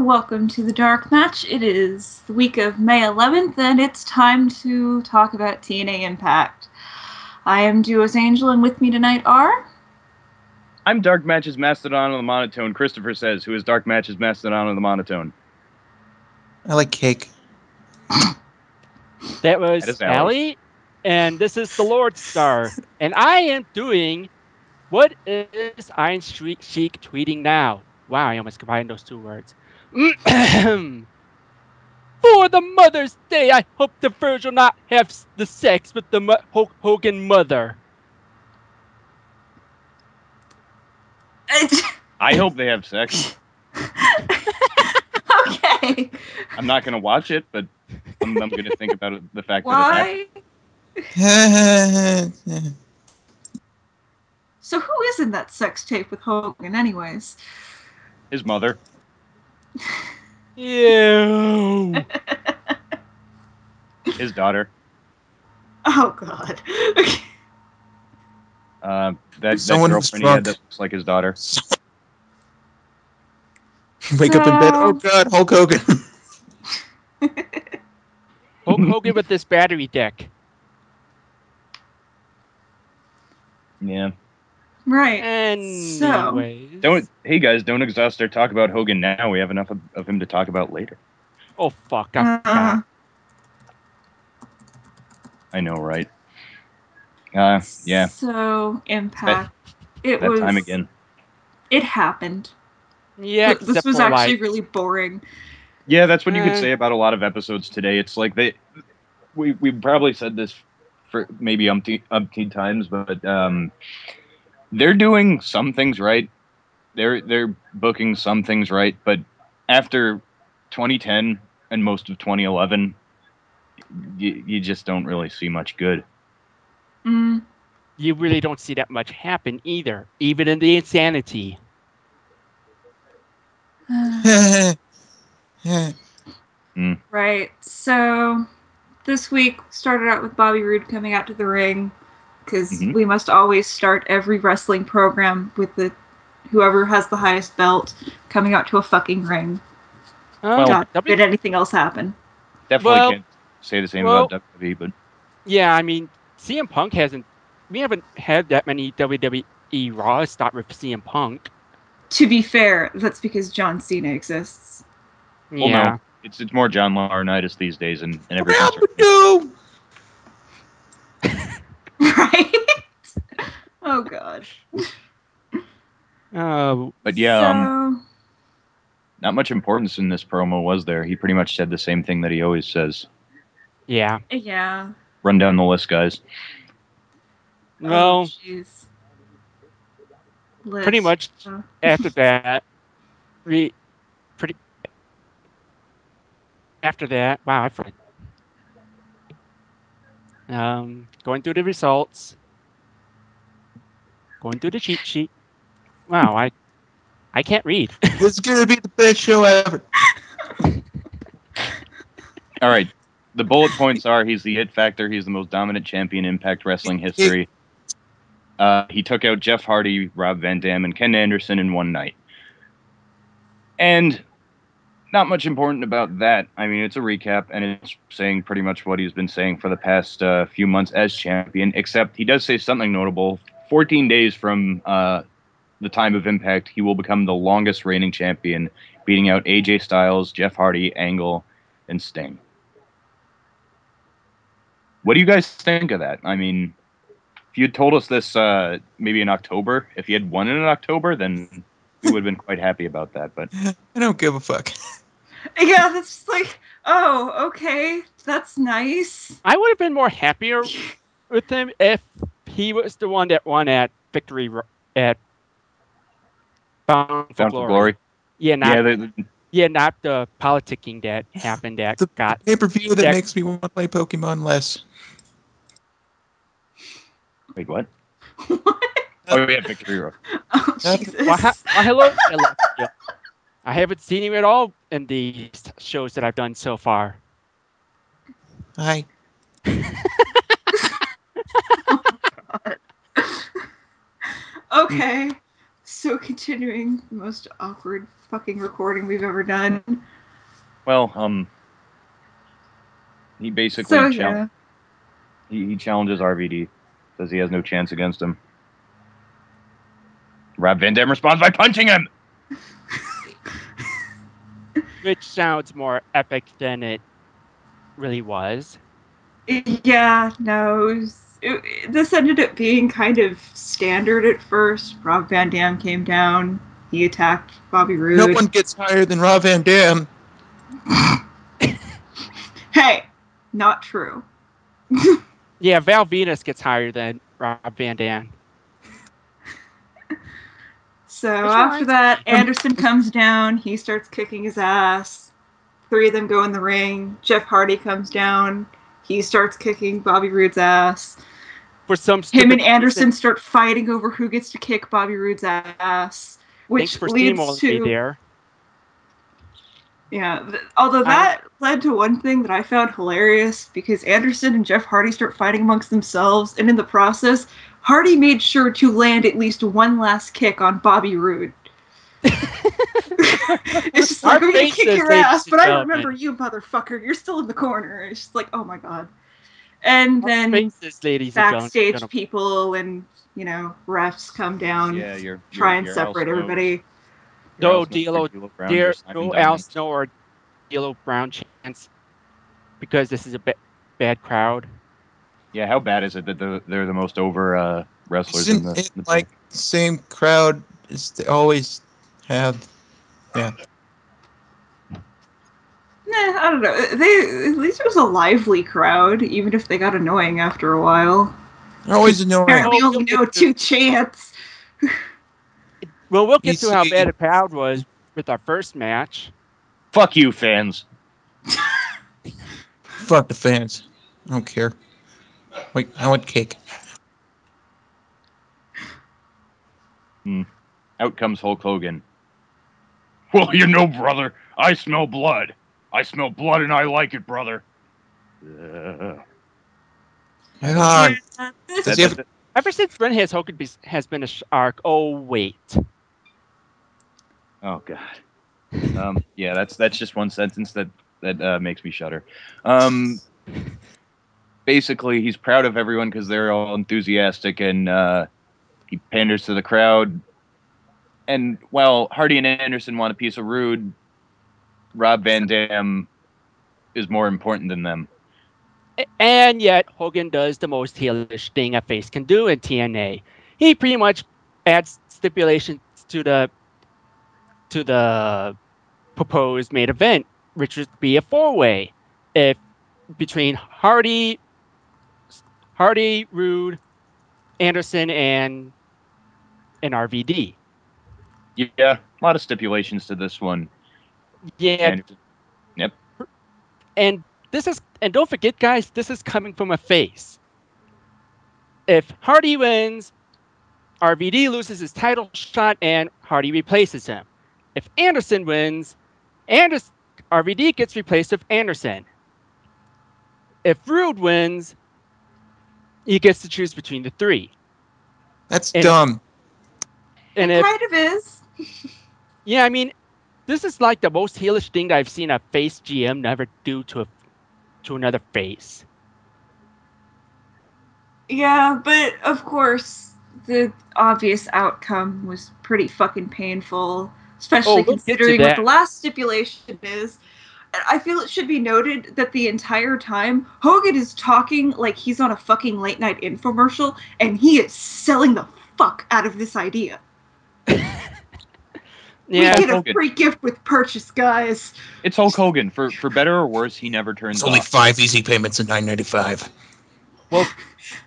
welcome to the Dark Match. It is the week of May 11th, and it's time to talk about TNA Impact. I am Duos Angel, and with me tonight are... I'm DarkMatch's Mastodon of the Monotone, Christopher Says, who is DarkMatch's Mastodon of the Monotone. I like cake. That was Allie, and this is the LordStar, and I am doing What is Iron Street Chic tweeting now? Wow, I almost combined those two words. For the Mother's Day, I hope the Virgil not have the sex with the Hulk Hogan mother. I hope they have sex. Okay. I'm not going to watch it, but I'm going to think about the fact that it happened. So who is in that sex tape with Hogan, anyways? His mother. Ew. His daughter. Oh, God. That girlfriend he had that looks like his daughter. Wake up in bed. Oh, God, Hulk Hogan. Hulk Hogan with this battery deck. Yeah. Right. Anyways. Hey guys, don't exhaust our talk about Hogan now. We have enough of him to talk about later. Oh, fuck. I know, right? Yeah. So, Impact. It that was... time again. It happened. Yeah, this was actually really boring. Yeah, that's what you could say about a lot of episodes today. It's like we probably said this for maybe umpteen times, but they're doing some things right. They're booking some things right, but after 2010 and most of 2011, you just don't really see much good. You really don't see that much happen either, even in the Insanity. Right. So this week started out with Bobby Roode coming out to the ring, because we must always start every wrestling program with whoever has the highest belt coming out to a fucking ring. God, did anything else happen? Definitely can't say the same about WWE, but yeah, I mean, CM Punk we haven't had that many WWE Raws start with CM Punk. To be fair, that's because John Cena exists. Well, no, it's more John Laurinaitis these days, and every Right? Oh God. But yeah, not much importance in this promo, was there? He pretty much said the same thing that he always says. Yeah. Yeah. Run down the list, guys. Well, pretty much after that, wow, I forgot. Going through the results, going through the cheat sheet. Wow, I can't read. This is gonna be the best show ever. All right. The bullet points are: he's the it factor. He's the most dominant champion in Impact Wrestling history. He took out Jeff Hardy, Rob Van Dam, and Ken Anderson in one night. And not much important about that. I mean, it's a recap, and it's saying pretty much what he's been saying for the past few months as champion, except he does say something notable. 14 days from the time of Impact, he will become the longest reigning champion, beating out AJ Styles, Jeff Hardy, Angle, and Sting. What do you guys think of that? I mean, if you had told us this maybe in October, if you had won in October, then we would have been quite happy about that. But I don't give a fuck. Yeah, that's just like, oh, okay, that's nice. I would have been more happier with him if he was the one that won at Victory at Bound for Glory. Yeah, not the politicking that happened that got pay-per-view that makes me want to play Pokemon less. Wait, what? Oh, yeah, Victory Road. Oh, Jesus. Hello. I haven't seen him at all in these shows that I've done so far. Hi. Oh, God. Okay. So continuing the most awkward fucking recording we've ever done. Well, he basically he challenges RVD, says he has no chance against him. Rob Van Dam responds by punching him. Which sounds more epic than it really was. Yeah, no, this ended up being kind of standard at first. Rob Van Dam came down, he attacked Bobby Roode. No one gets higher than Rob Van Dam. Hey, not true. Yeah, Val Venus gets higher than Rob Van Dam. So after that, Anderson comes down, he starts kicking his ass. 3 of them go in the ring. Jeff Hardy comes down, he starts kicking Bobby Roode's ass. For some him and Anderson start fighting over who gets to kick Bobby Roode's ass, which leads to there. Yeah, although that led to one thing that I found hilarious, because Anderson and Jeff Hardy start fighting amongst themselves, and in the process, Hardy made sure to land at least one last kick on Bobby Roode. It's just like, I'm gonna kick your ass, but I remember you, motherfucker. You're still in the corner. It's just like, oh my god. And then backstage people and, refs come down, try and separate everybody. No D'Lo or D'Lo Brown chance because this is a bad crowd. Yeah, how bad is it that they're the most over wrestlers in the like the same crowd as they always have? Yeah. Nah, I don't know. At least it was a lively crowd, even if they got annoying after a while. They're always annoying. Apparently only know 2 chants. Well, we'll get to how bad the crowd was with our first match. Fuck you, fans. Fuck the fans. I don't care. Wait, I want cake. Out comes Hulk Hogan. Well, brother, I smell blood. I smell blood and I like it, brother. Ever since when has Hogan been a shark? Oh, wait. Oh, God. Yeah, that's just one sentence that makes me shudder. Basically, he's proud of everyone because they're all enthusiastic, and he panders to the crowd. And while Hardy and Anderson want a piece of Roode, Rob Van Dam is more important than them. And yet, Hogan does the most heelish thing a face can do in TNA. He pretty much adds stipulations to the proposed main event, which would be a 4-way between Hardy, Roode, Anderson, and RVD. Yeah, a lot of stipulations to this one. Yeah. Yep. And don't forget, guys, this is coming from a face. If Hardy wins, RVD loses his title shot and Hardy replaces him. If Anderson wins, RVD gets replaced with Anderson. If Roode wins, he gets to choose between the 3. That's dumb. And it kind of is. Yeah, I mean, this is like the most heelish thing that I've seen a face GM never do to another face. Yeah, but of course, the obvious outcome was pretty fucking painful, especially considering what the last stipulation is. I feel it should be noted that the entire time, Hogan is talking like he's on a fucking late night infomercial, and he is selling the fuck out of this idea. Yeah, we get a free gift with purchase, guys. It's Hulk Hogan. For better or worse, he never turns off. It's only 5 easy payments in $9.95.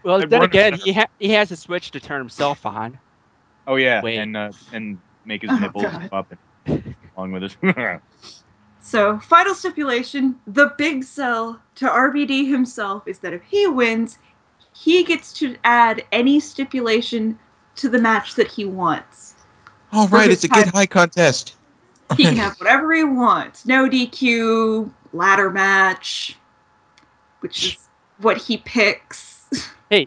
Well, then again, he has a switch to turn himself on. Oh yeah, and make his nipples up along with his. So, final stipulation: the big sell to RVD himself is that if he wins, he gets to add any stipulation to the match that he wants. All right, it's a get high contest. He can have whatever he wants. No DQ, ladder match, which is what he picks. Hey,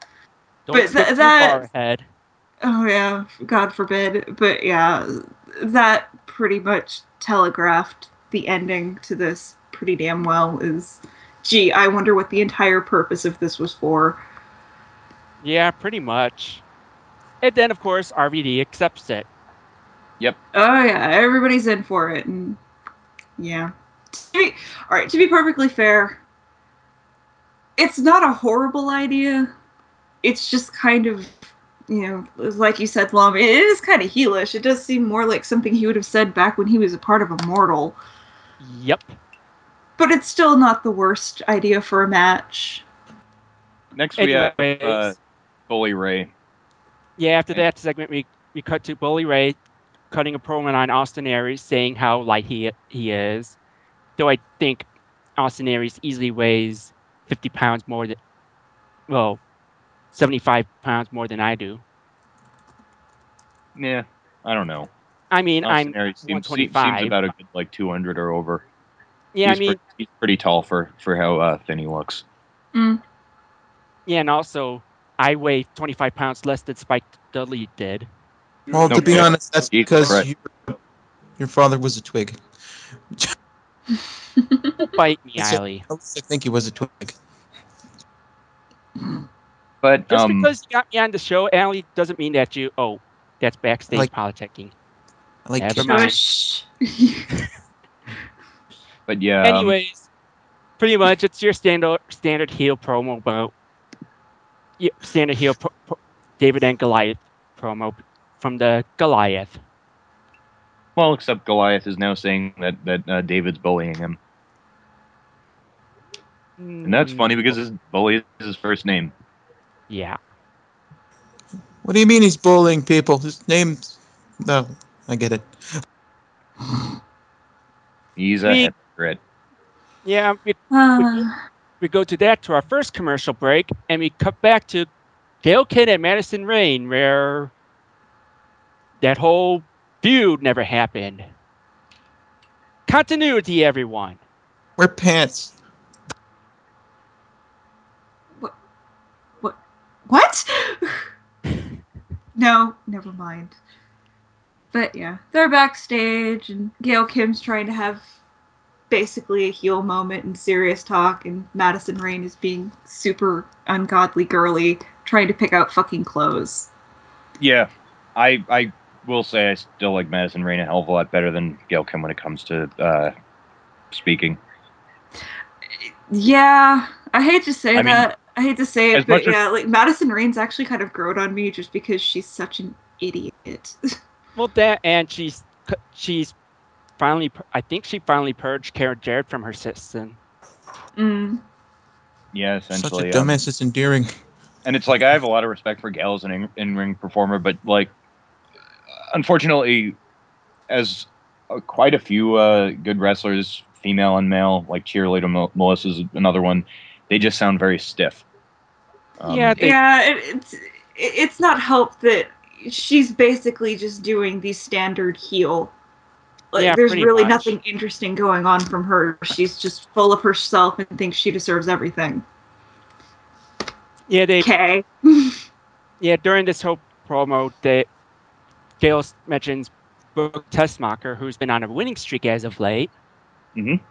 don't get too far ahead. Oh yeah, God forbid. But yeah, that pretty much telegraphed the ending to this pretty damn well. Gee, I wonder what the entire purpose of this was for. Yeah, pretty much. And then, of course, RVD accepts it. Yep. Oh yeah, everybody's in for it, and yeah. To be perfectly fair, it's not a horrible idea. It's just kind of, like you said, Lum, it is kind of heelish. It does seem more like something he would have said back when he was a part of Immortal. Yep. But it's still not the worst idea for a match. Next we have Bully Ray. Yeah, after that segment, we cut to Bully Ray cutting a promo on Austin Aries, saying how light he is. Though I think Austin Aries easily weighs 50 pounds more than, 75 pounds more than I do. Yeah, I don't know. I mean, Austin I'm Aries 125. seems about a good 200 or over. Yeah, he's pretty tall for how thin he looks. Mm. Yeah, and also I weigh 25 pounds less than Spike Dudley did. Well, to be honest, that's because your father was a twig. Don't bite me, Eiley. I think he was a twig. But just because you got me on the show, Allie, doesn't mean that that's backstage politicking. Never mind. But yeah. Anyways, pretty much it's your standard heel promo about standard heel David and Goliath promo from the Goliath. Well, except Goliath is now saying that David's bullying him. And that's funny because his bully is his first name. Yeah. What do you mean he's bullying people? His name's... No, I get it. He's a hypocrite. Yeah, we go to our first commercial break, and we cut back to Gail Kidd and Madison Rayne, where that whole feud never happened. Continuity, everyone. Wear pants. What? No, never mind. But yeah, they're backstage, and Gail Kim's trying to have basically a heel moment and serious talk, and Madison Rayne is being super ungodly girly, trying to pick out fucking clothes. Yeah, I will say I still like Madison Rayne a hell of a lot better than Gail Kim when it comes to speaking. Yeah, I hate to say that. I hate to say it, but yeah, Madison Rayne's actually kind of grown on me just because she's such an idiot. Well, that, and she's finally, I think she finally purged Kara Jarrett from her system. Yeah, essentially. Such a dumbass is endearing. And it's like I have a lot of respect for Gail as an in-ring performer, but unfortunately, as quite a few good wrestlers, female and male, like Cheerleader Melissa's another one, they just sound very stiff. It's not helped that she's basically just doing the standard heel. There's really nothing interesting going on from her. She's just full of herself and thinks she deserves everything. Yeah, Okay. Yeah, during this whole promo, Gail mentions Brooke Tessmacher, who's been on a winning streak as of late. Mm-hmm.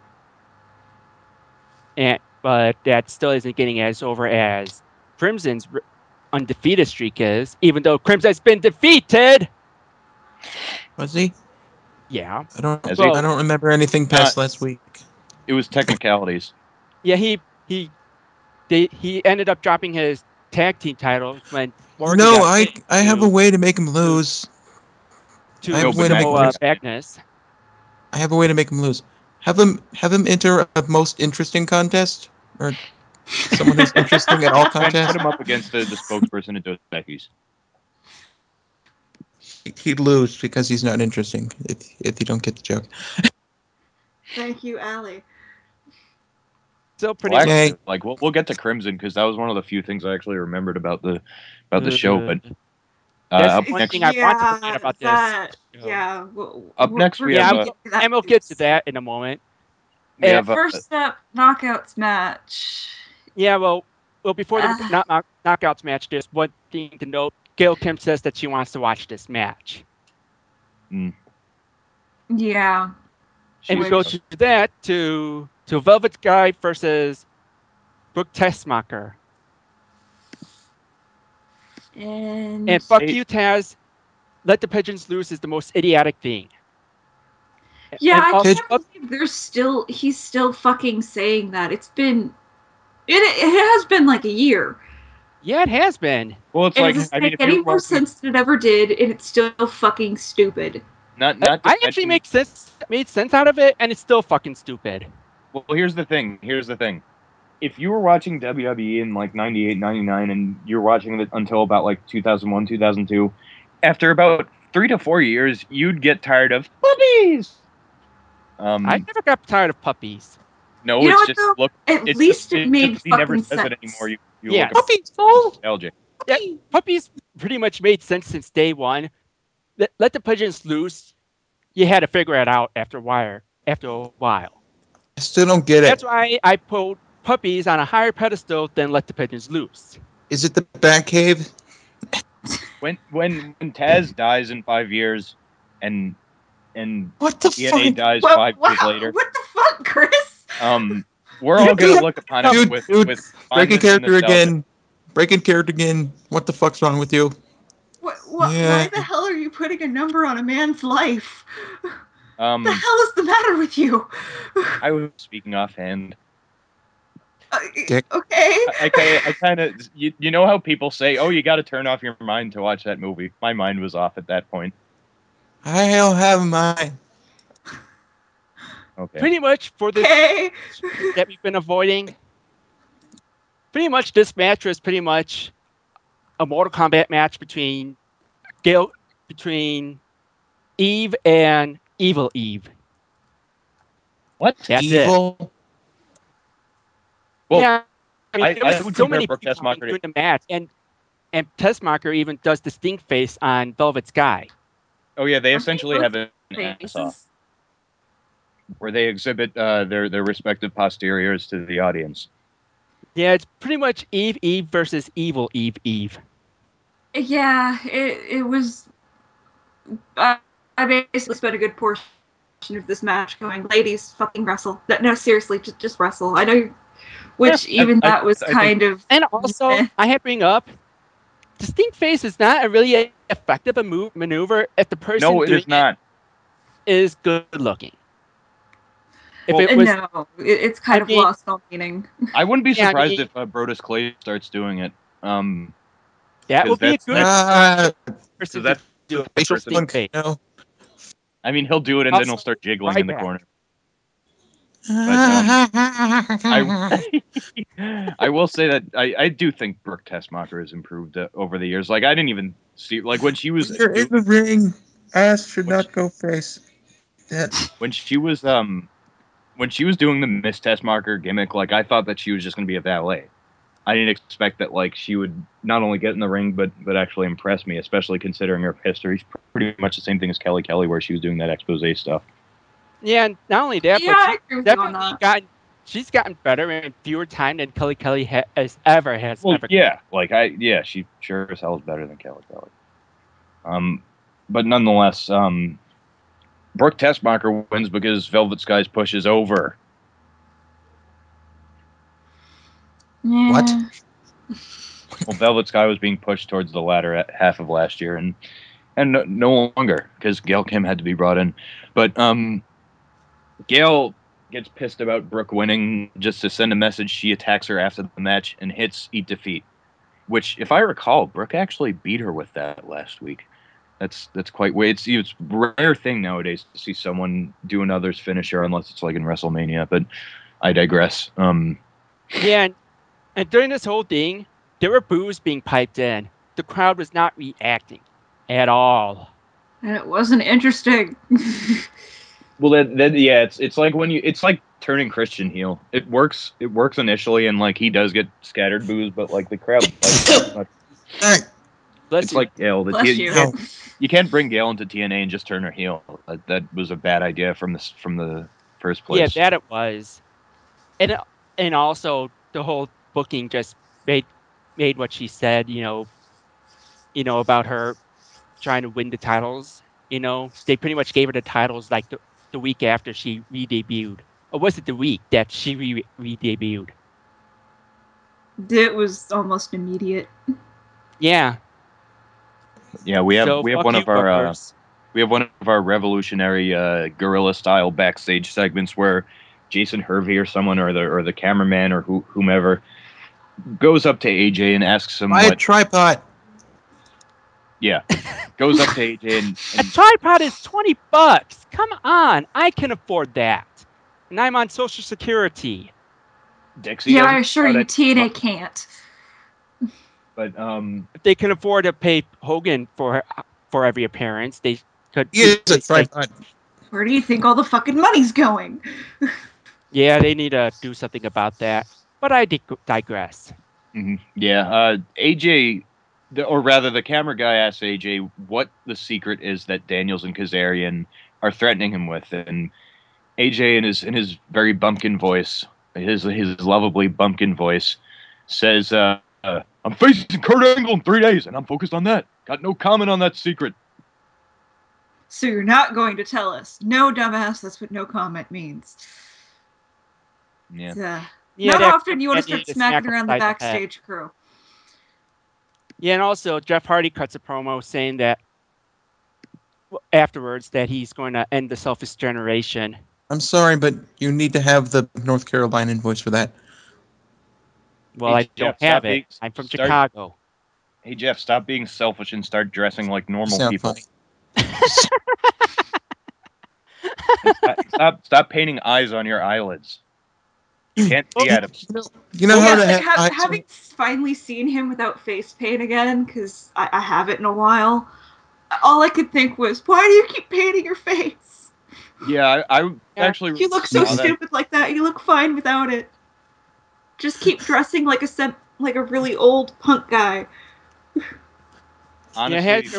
But that still isn't getting as over as Crimson's undefeated streak is, even though Crimson's been defeated. Was he? Yeah. I don't remember anything past last week. It was technicalities. Yeah, he ended up dropping his tag team titles when I have a way to make him lose. I have a way to make him lose. I have a way to make him lose. Have him enter a most interesting contest, or someone who's interesting at all contests. Put him up against the spokesperson at Dos Equis. He'd lose because he's not interesting. If you don't get the joke. Thank you, Allie. So pretty much, we'll get to Crimson because that was one of the few things I actually remembered about the show. But that's one thing I want to forget about this. Yeah. Up next, we have. And we'll get to that in a moment. We have first up, knockouts match. Yeah, well, before the knockouts match, there's one thing to note. Gail Kim says that she wants to watch this match. Yeah. And we go to that to Velvet Sky versus Brooke Tessmacher. And fuck you, Taz. Let the pigeons loose is the most idiotic thing. Yeah, I can't believe he's still fucking saying that. It has been like a year. Yeah, it has been. Well, it's like, it doesn't make any more sense than it ever did, and it's still fucking stupid. I actually made sense out of it, and it's still fucking stupid. Well, here's the thing. If you were watching WWE in like 98, 99, and you're watching it until about like 2001, 2002, after about 3 to 4 years, you'd get tired of puppies. I never got tired of puppies. No, it's just look. At least it made fucking sense. He never says it anymore. You yeah, puppies, nostalgic. Yeah, puppies pretty much made sense since day one. Let the pigeons loose. You had to figure it out after a while. I still don't get it. That's why I put puppies on a higher pedestal than let the pigeons loose. Is it the Batcave? When Taz dies in 5 years, and what the TNA fuck? dies 5 years later. What the fuck, Chris? We're all gonna look upon it with breaking character again. Breaking character again. What the fuck's wrong with you? Why the hell are you putting a number on a man's life? What the hell is the matter with you? I was speaking offhand. Okay. I kind of, you know how people say, "Oh, you got to turn off your mind to watch that movie." My mind was off at that point. I don't have mine. Okay. Pretty much for this that we've been avoiding. Pretty much this match was pretty much a Mortal Kombat match between Eve and Evil Eve. What? That's Evil? It. Well, yeah, I mean, there was so many Brooke people Tessmacher doing the match, and Tessmacher even does the stink face on Velvet Sky. Oh yeah, they essentially have an ass off, where they exhibit their respective posteriors to the audience. Yeah, it's pretty much Eve versus Evil Eve. Yeah, it was. I basically spent a good portion of this match going, "Ladies, fucking wrestle." No, seriously, just wrestle. I know, that was kind of. And also, I had to bring up, the stink face is not a really effective maneuver if the person doing it is good looking. It's kind of lost all meaning. I wouldn't be surprised if Brodus Clay starts doing it. That would be a good person to do a stink face. I mean, he'll do it and then he'll start jiggling in the corner. But, I will say that I do think Brooke Tessmacher has improved over the years. Like, I didn't even see, like, when she was... You're in the ring. Ass should not go face. When she was doing the Miss Tessmacher gimmick, like, I thought that she was just going to be a valet. I didn't expect that, like, she would not only get in the ring, but actually impress me, especially considering her history. Pretty much the same thing as Kelly Kelly, where she was doing that expose stuff. Yeah, and not only that, but she's gotten better in fewer time than Kelly Kelly has ever. Yeah, she sure as hell is better than Kelly Kelly. But nonetheless, Brooke Tessmacher wins because Velvet Skies pushes over. Yeah. What? Well, Velvet Sky was being pushed towards the latter half of last year, and no longer, because Gail Kim had to be brought in. But Gail gets pissed about Brooke winning. Just to send a message, she attacks her after the match and hits Eat Defeat, which, if I recall, Brooke actually beat her with that last week. That's quite weird. It's a rare thing nowadays to see someone do another's finisher, unless it's like in WrestleMania. But I digress. Yeah, and during this whole thing, there were boos being piped in. The crowd was not reacting at all. And it wasn't interesting. Well, it's like it's like turning Christian heel. It works initially, and like he does get scattered boos, but like the crowd it's like Gail. You can't bring Gail into TNA and just turn her heel. That was a bad idea from the first place. Yeah, that it was, and also the whole booking just made what she said, about her trying to win the titles. They pretty much gave her the titles like the week after she re-debuted. Or was it the week that she re-debuted? It was almost immediate. Yeah. Yeah, we have So, we have fuck one you, of our fuckers. we have one of our revolutionary guerrilla style backstage segments where Jason Hervey or someone or the cameraman or whomever goes up to AJ and asks him Buy a what. tripod. Yeah, goes up to AJ A and tripod is $20. Come on, I can afford that, and I'm on Social Security. Dixie Yeah, doesn't I assure know you, that, TNA can't. but If they can afford to pay Hogan for every appearance, they could. He is a tripod. Where do you think all the fucking money's going? Yeah, they need to do something about that. But I digress. yeah, AJ, or rather, the camera guy asks AJ what the secret is that Daniels and Kazarian are threatening him with, and AJ in his very bumpkin voice, his lovably bumpkin voice, says, "I'm facing Kurt Angle in 3 days, and I'm focused on that. Got no comment on that secret." So you're not going to tell us? No, dumbass. That's what no comment means. Yeah. Not often you want to Andy start to smacking smack around the upside head. backstage crew. Yeah, and also Jeff Hardy cuts a promo saying that afterwards that he's going to end the selfish generation. I'm sorry, but you need to have the North Carolinian voice for that. Well, Hey, I don't Jeff, have it. I'm from Chicago. Hey Jeff, stop being selfish and start dressing like You normal sound people. funny. And stop painting eyes on your eyelids. You can't see at him. You know how to like have having finally seen him without face paint again, because I haven't in a while. All I could think was, why do you keep painting your face? Yeah, I actually. You look so saw that. stupid like that. You look fine without it. Just keep dressing like a really old punk guy. Honestly,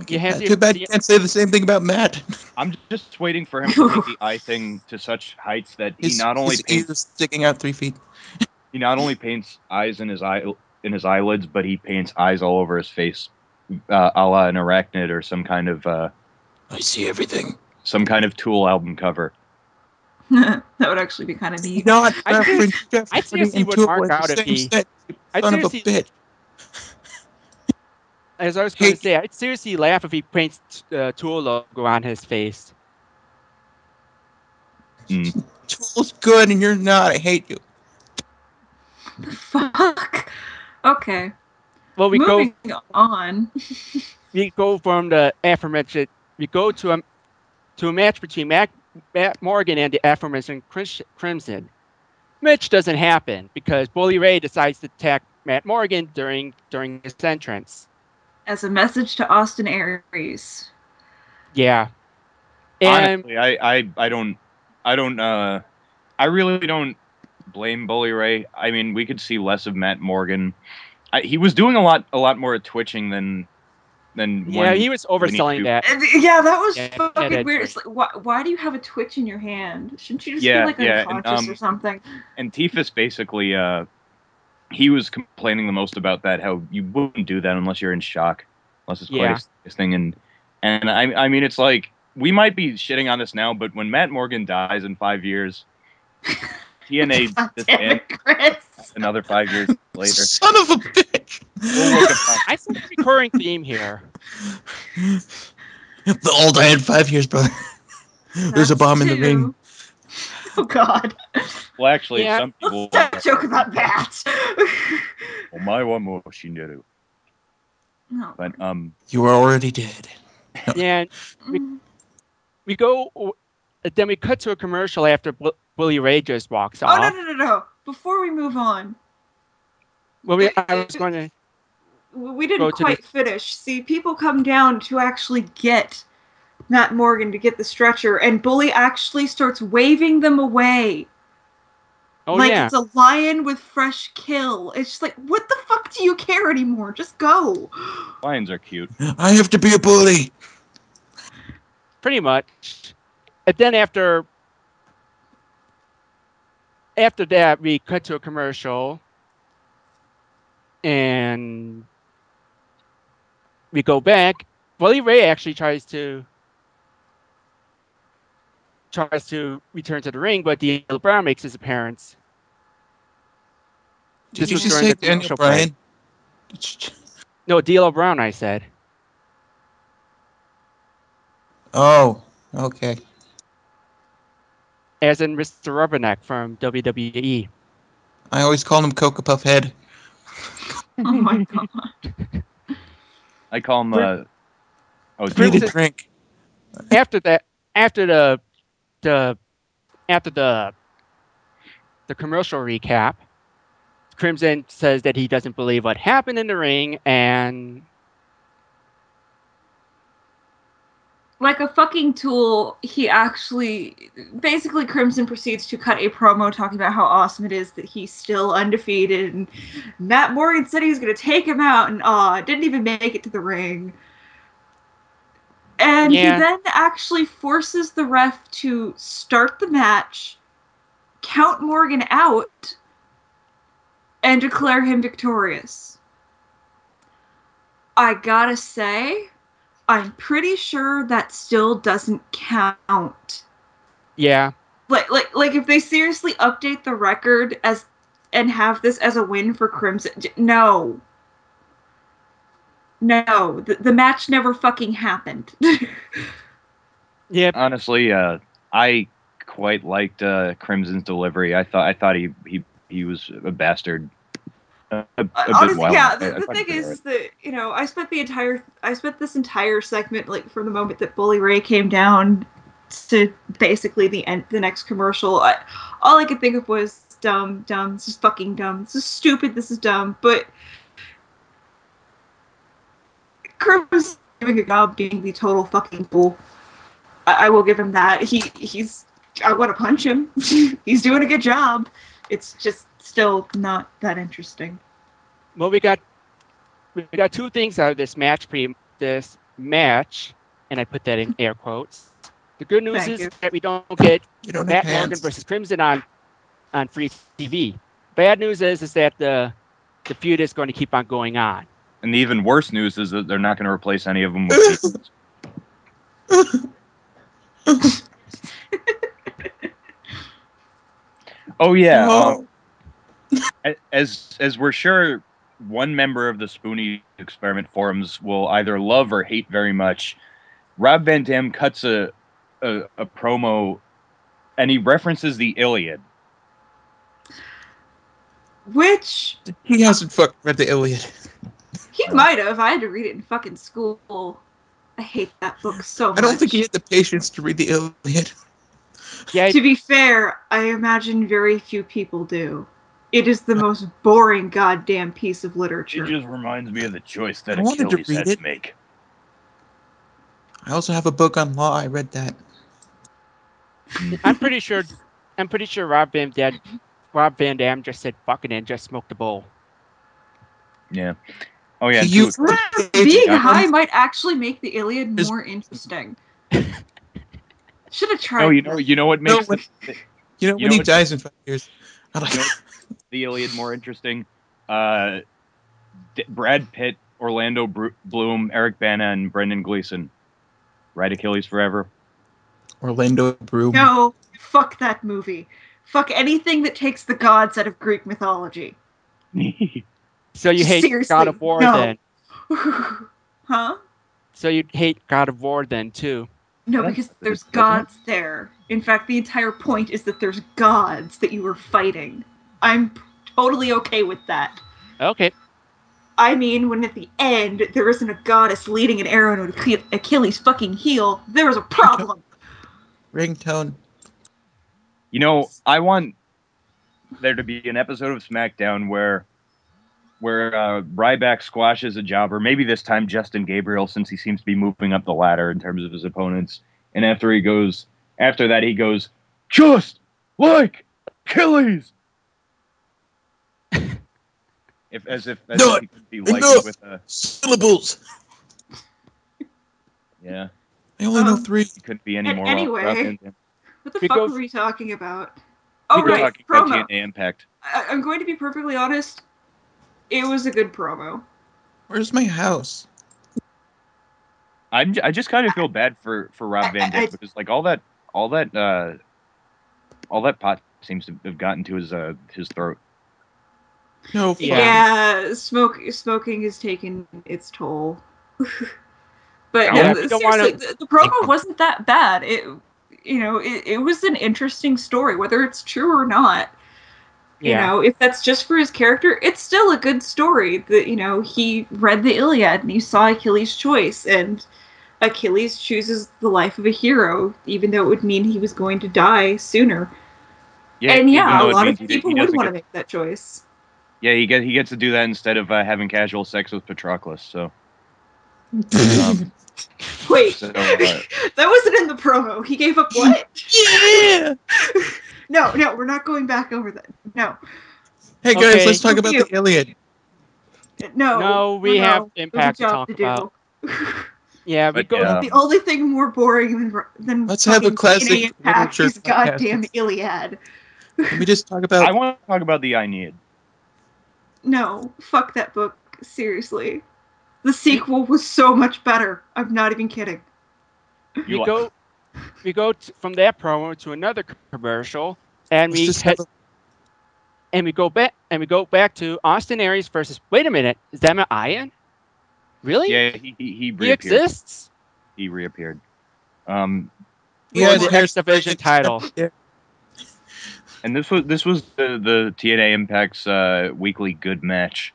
Too bad you can't say the same thing about Matt. I'm just waiting for him to take the eye thing to such heights that he His not only paints ears sticking out 3 feet. he not only paints eyes in his eyelids, but he paints eyes all over his face, a la an arachnid or some kind of I see everything. some kind of Tool album cover. That would actually be kind of neat. Not I reference Jeff I seriously and would Tool mark in the out if same he- set, you I son of a seriously- bitch. As I was going to say, I'd seriously laugh if he paints Tool logo on his face. Tool's good and you're not. I hate you. The fuck? Okay. Well, Moving on. We go from the aforementioned. We go to a match between Matt Morgan and the aforementioned Crimson. Which doesn't happen because Bully Ray decides to attack Matt Morgan during his entrance. As a message to Austin Aries. Yeah. And honestly, I really don't blame Bully Ray. I mean, we could see less of Matt Morgan. He was doing a lot more twitching than yeah, he was overselling that. Yeah, that was Yeah, fucking weird. It's like, why do you have a twitch in your hand? Shouldn't you just be like yeah, unconscious or something? And Tifus basically, he was complaining the most about that. How you wouldn't do that unless you're in shock, unless it's quite a serious thing. And I mean, it's like we might be shitting on this now, but when Matt Morgan dies in 5 years, TNA disbands another 5 years later. Son of a bitch! I see a recurring theme here. The old I had 5 years, brother. There's a bomb in the ring. Oh God. Well, actually, some people let's joke about that. Omae wa mo shinderu. No. But you are already dead. Yeah, we go. Then we cut to a commercial after Bully Ray just walks off. Oh no! Before we move on. Well, I was going to. We didn't quite finish. See, people come down to actually get Matt Morgan to get the stretcher, and Bully actually starts waving them away. Oh, like yeah. It's a lion with fresh kill. It's just like, what the fuck do you care anymore? Just go. Lions are cute. I have to be a bully. Pretty much. And then after that, we cut to a commercial, and we go back. Bully Ray actually tries to return to the ring, but D'Lo Brown makes his appearance. Did you just say Daniel Bryan? No, D'Lo Brown, I said. Oh, okay. As in Mr. Rubberneck from WWE. I always call him Cocoa Puff Head. Oh my god. I call him Need a drink. After the commercial recap, Crimson says that he doesn't believe what happened in the ring, and like a fucking tool, he actually basically Crimson proceeds to cut a promo talking about how awesome it is that he's still undefeated, and Matt Morgan said he was going to take him out, and didn't even make it to the ring. And he then actually forces the ref to start the match, count Morgan out, and declare him victorious. I gotta say, I'm pretty sure that still doesn't count. Yeah. Like if they seriously update the record and have this as a win for Crimson, no. No, the match never fucking happened. Yeah. Honestly, I quite liked Crimson's delivery. I thought he was a bastard. Honestly, yeah. The thing is that I spent this entire segment, like from the moment that Bully Ray came down to basically the next commercial. All I could think of was dumb. This is fucking dumb. This is stupid. This is dumb. But Crimson's doing a job being the total fucking fool. I will give him that. He's. I want to punch him. He's doing a good job. It's just still not that interesting. Well, we got two things out of this match. And I put that in air quotes. The good news is that we don't get Matt Morgan versus Crimson on free TV. Bad news is that the feud is going to keep on going on. And the even worse news is that they're not going to replace any of them with Oh yeah. As we're sure one member of the Spoonie Experiment forums will either love or hate very much, Rob Van Dam cuts a promo and he references the Iliad. Which he hasn't fucking read the Iliad. He might have. I had to read it in fucking school. I hate that book so much. I don't think he had the patience to read the Iliad. Yeah. To be fair, I imagine very few people do. It is the most boring goddamn piece of literature. It just reminds me of the choice that Achilles had to make. I also have a book on law. I read that. I'm pretty sure Rob Van Dam just said fucking and just smoked a bowl. Yeah. Oh yeah. Being high might actually make the Iliad more interesting. Should have tried. No, you know what makes when he dies in 5 years. The Iliad more interesting. Brad Pitt, Orlando Bloom, Eric Bana, and Brendan Gleeson. Ride Achilles Forever. Orlando Bloom. No, fuck that movie. Fuck anything that takes the gods out of Greek mythology. So you hate Seriously, God of War then? Huh? So you hate God of War then too? No, because there's gods there. In fact, the entire point is that there's gods that you were fighting. I'm totally okay with that. Okay. I mean, when at the end there isn't a goddess leading an arrow into Achilles' fucking heel, there's a problem. Ringtone. I want there to be an episode of SmackDown where Ryback squashes a jobber, maybe this time Justin Gabriel, since he seems to be moving up the ladder in terms of his opponents. And after that he goes, just like Achilles. As if he could be likened with syllables. Yeah. I only know 3. He couldn't be any more. Anyway, what the fuck were we talking about? Oh, right, talking promo. about TNA Impact. I'm going to be perfectly honest. It was a good promo. Where's my house? I just kind of feel bad for Rob Van Dam because like all that pot seems to have gotten to his throat. No, yeah, smoking has taken its toll. But Yeah, no, seriously, the promo wasn't that bad. It was an interesting story, whether it's true or not. You know, if that's just for his character, it's still a good story. That he read the Iliad and he saw Achilles' choice, and Achilles chooses the life of a hero, even though it would mean he was going to die sooner. Yeah, and a lot of people would want to make that choice. Yeah, he gets to do that instead of having casual sex with Patroclus. So. Wait, that wasn't in the promo. He gave up what? Yeah. No, we're not going back over that. No. Hey guys, let's talk about the Iliad. No, we have Impact to talk about. Yeah, we go. The only thing more boring than let's have a classic Impact is goddamn Iliad. Let me just talk about. I want to talk about the Aeneid. No, fuck that book. Seriously, the sequel was so much better. I'm not even kidding. We go from that promo to another commercial, and we go back to Austin Aries versus. Wait a minute, Zema Iron? Really? Yeah, he reappeared. He exists. He reappeared. Yeah, the X Division title. And this was the TNA Impact's weekly good match.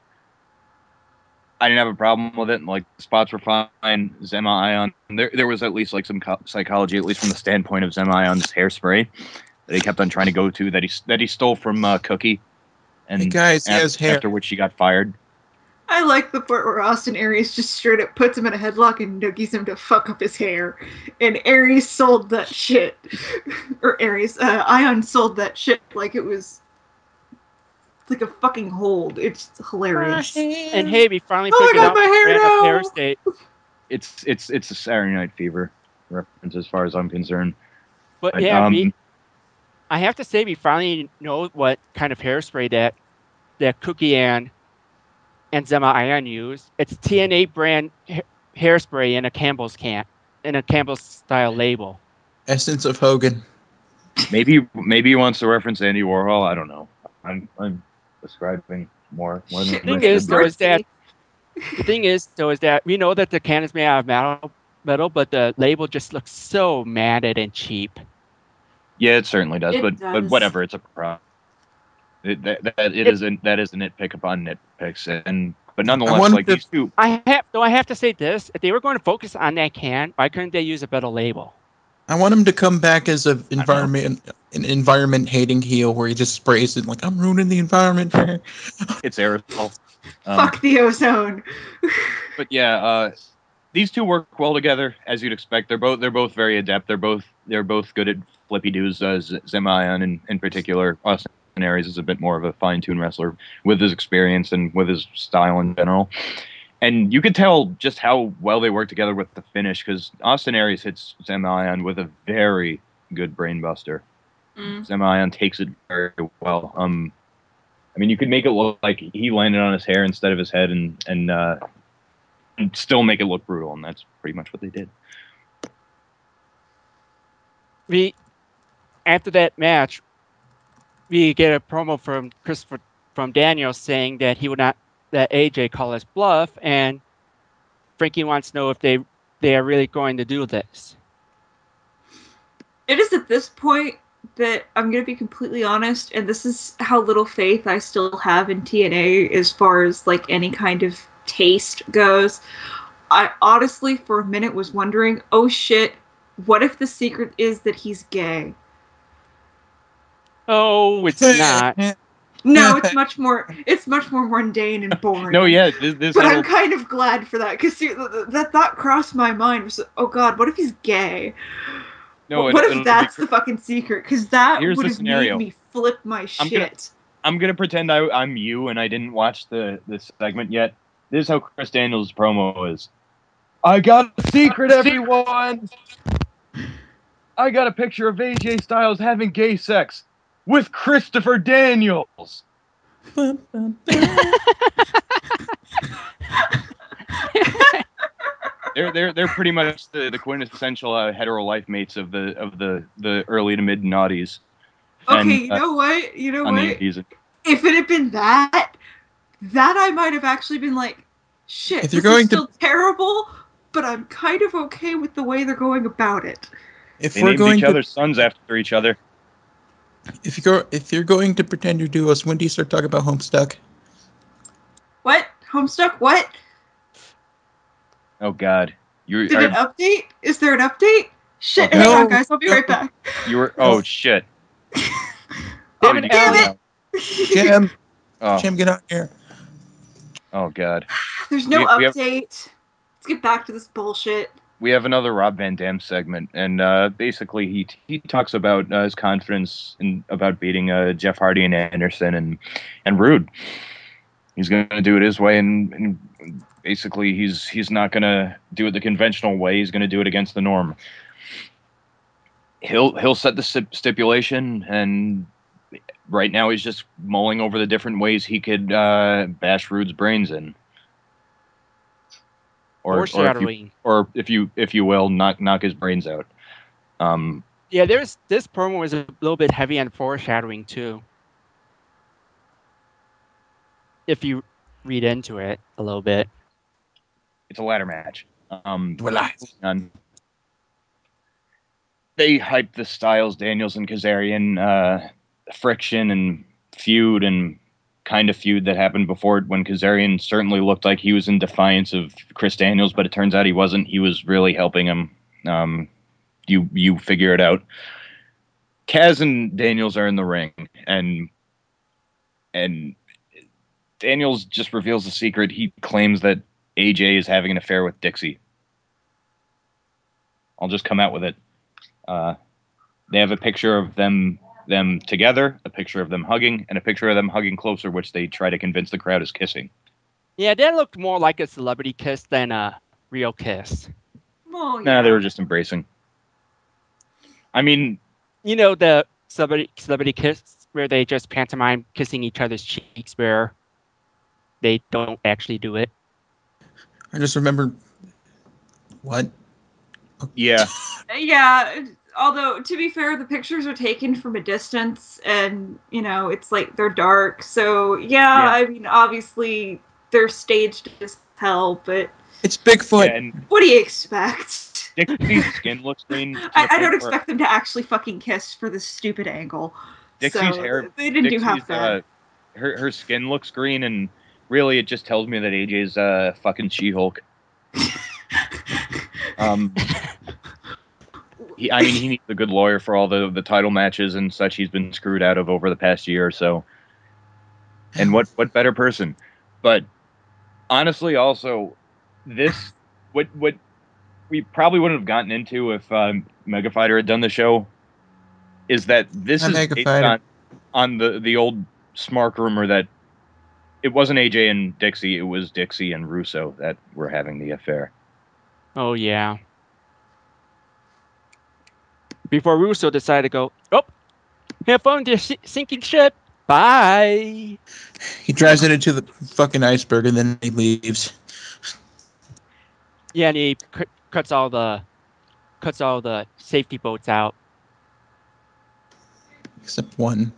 I didn't have a problem with it. Like, the spots were fine. Zema Ion. There was at least like some psychology, at least from the standpoint of Zema Ion's hairspray that he kept on trying to go to that he stole from Cookie. And hey guys, he has hair. After which he got fired. I like the part where Austin Aries just straight up puts him in a headlock and noogies him to fuck up his hair. And Aries sold that shit. Or Ion sold that shit like it was like a fucking hold. It's hilarious. And hey, we finally figured out the hair state. It's a Saturday Night Fever reference as far as I'm concerned. But yeah, I have to say we finally know what kind of hairspray that Cookie and Zema Ion use. It's TNA brand hairspray in a Campbell's can, in a Campbell's style label. Essence of Hogan. Maybe he wants to reference Andy Warhol. I don't know. I'm describing more than the thing is that we know that the can is made out of metal, but the label just looks so matted and cheap. Yeah, it certainly does. But whatever, it's a problem. That is a nitpick upon nitpicks, but nonetheless, like these two. I have to say this: if they were going to focus on that can, why couldn't they use a better label? I want him to come back as an environment hating heel where he just sprays it like, I'm ruining the environment. It's aerosol. Fuck the ozone. But yeah, these two work well together, as you'd expect. They're both very adept. They're both good at flippy doos. Zema Ion in particular. Austin Aries is a bit more of a fine-tuned wrestler with his experience and with his style in general. And you could tell just how well they work together with the finish, because Austin Aries hits Zema Ion with a very good brainbuster. Zema Ion takes it very well. I mean, you could make it look like he landed on his hair instead of his head, and still make it look brutal, and that's pretty much what they did. After that match, we get a promo from Daniel saying that he would not let AJ call his bluff, and Frankie wants to know if they are really going to do this. It is at this point that I'm going to be completely honest, and this is how little faith I still have in TNA as far as like any kind of taste goes. I honestly, for a minute, was wondering, oh shit, what if the secret is that he's gay? Oh, it's not. No, it's much more mundane and boring. No, yeah, but I'm kind of glad for that, because that thought crossed my mind. Was, oh god, what if he's gay? No, what if that's the fucking secret? Because that would have made me flip my shit. I'm gonna pretend I'm you and I didn't watch this segment yet. This is how Chris Daniels' promo is. I got a secret, everyone! I got a picture of AJ Styles having gay sex with Christopher Daniels. And, 3 They're pretty much the quintessential hetero life mates of the early to mid noughties. Okay, you know what? If it had been that I might have actually been like, shit, If you're this going is still terrible, but I'm kind of okay with the way they're going about it. They named each other's sons after each other. If you're going to pretend you're duos, when do you start talking about Homestuck? What? Homestuck? What? Oh God. Did it update? Is there an update? Shit, Okay. hang on, guys. I'll be right back. You were. Oh shit. Damn it, damn it! Jim. Oh. Jim, get out here. Oh God. There's no update. Let's get back to this bullshit. We have another Rob Van Dam segment, and basically he talks about his confidence about beating Jeff Hardy and Anderson and Rude. He's going to do it his way, and basically he's not going to do it the conventional way. He's going to do it against the norm. He'll set the stipulation, and right now he's just mulling over the different ways he could bash Rude's brains in. Or if you will, knock his brains out. Yeah, this promo was a little bit heavy on foreshadowing too. If you read into it a little bit, it's a ladder match. They hyped the Styles, Daniels, and Kazarian friction and feud and kind of feud that happened before when Kazarian certainly looked like he was in defiance of Chris Daniels, but it turns out he wasn't. He was really helping him. You figure it out. Kaz and Daniels are in the ring, and Daniels just reveals the secret. He claims that AJ is having an affair with Dixie. I'll just come out with it. They have a picture of them together, a picture of them hugging, and a picture of them hugging closer, which they try to convince the crowd is kissing. Yeah, that looked more like a celebrity kiss than a real kiss. Well, Nah, they were just embracing. I mean, you know the celebrity kiss where they just pantomime kissing each other's cheeks, where they don't actually do it. I just remember what. Yeah. Yeah. Although, to be fair, the pictures are taken from a distance, and, it's like they're dark. So, yeah. I mean, obviously, they're staged as hell, but... It's Bigfoot. Yeah, what do you expect? Dixie's skin looks green. I don't expect them to actually fucking kiss for this stupid angle. Dixie's hair... They didn't do half bad. Her skin looks green, and really it just tells me that AJ's fucking She-Hulk. He needs a good lawyer for all the title matches and such he's been screwed out of over the past year or so. And what better person? But honestly, also, this what we probably wouldn't have gotten into if Mega Fighter had done the show is that this is based on the old Smark rumor that it wasn't AJ and Dixie, it was Dixie and Russo that were having the affair. Oh yeah. Before Russo decided to go, have fun with your sinking ship. Bye. He drives it into the fucking iceberg and then he leaves. Yeah, and he cuts all the safety boats out. Except one.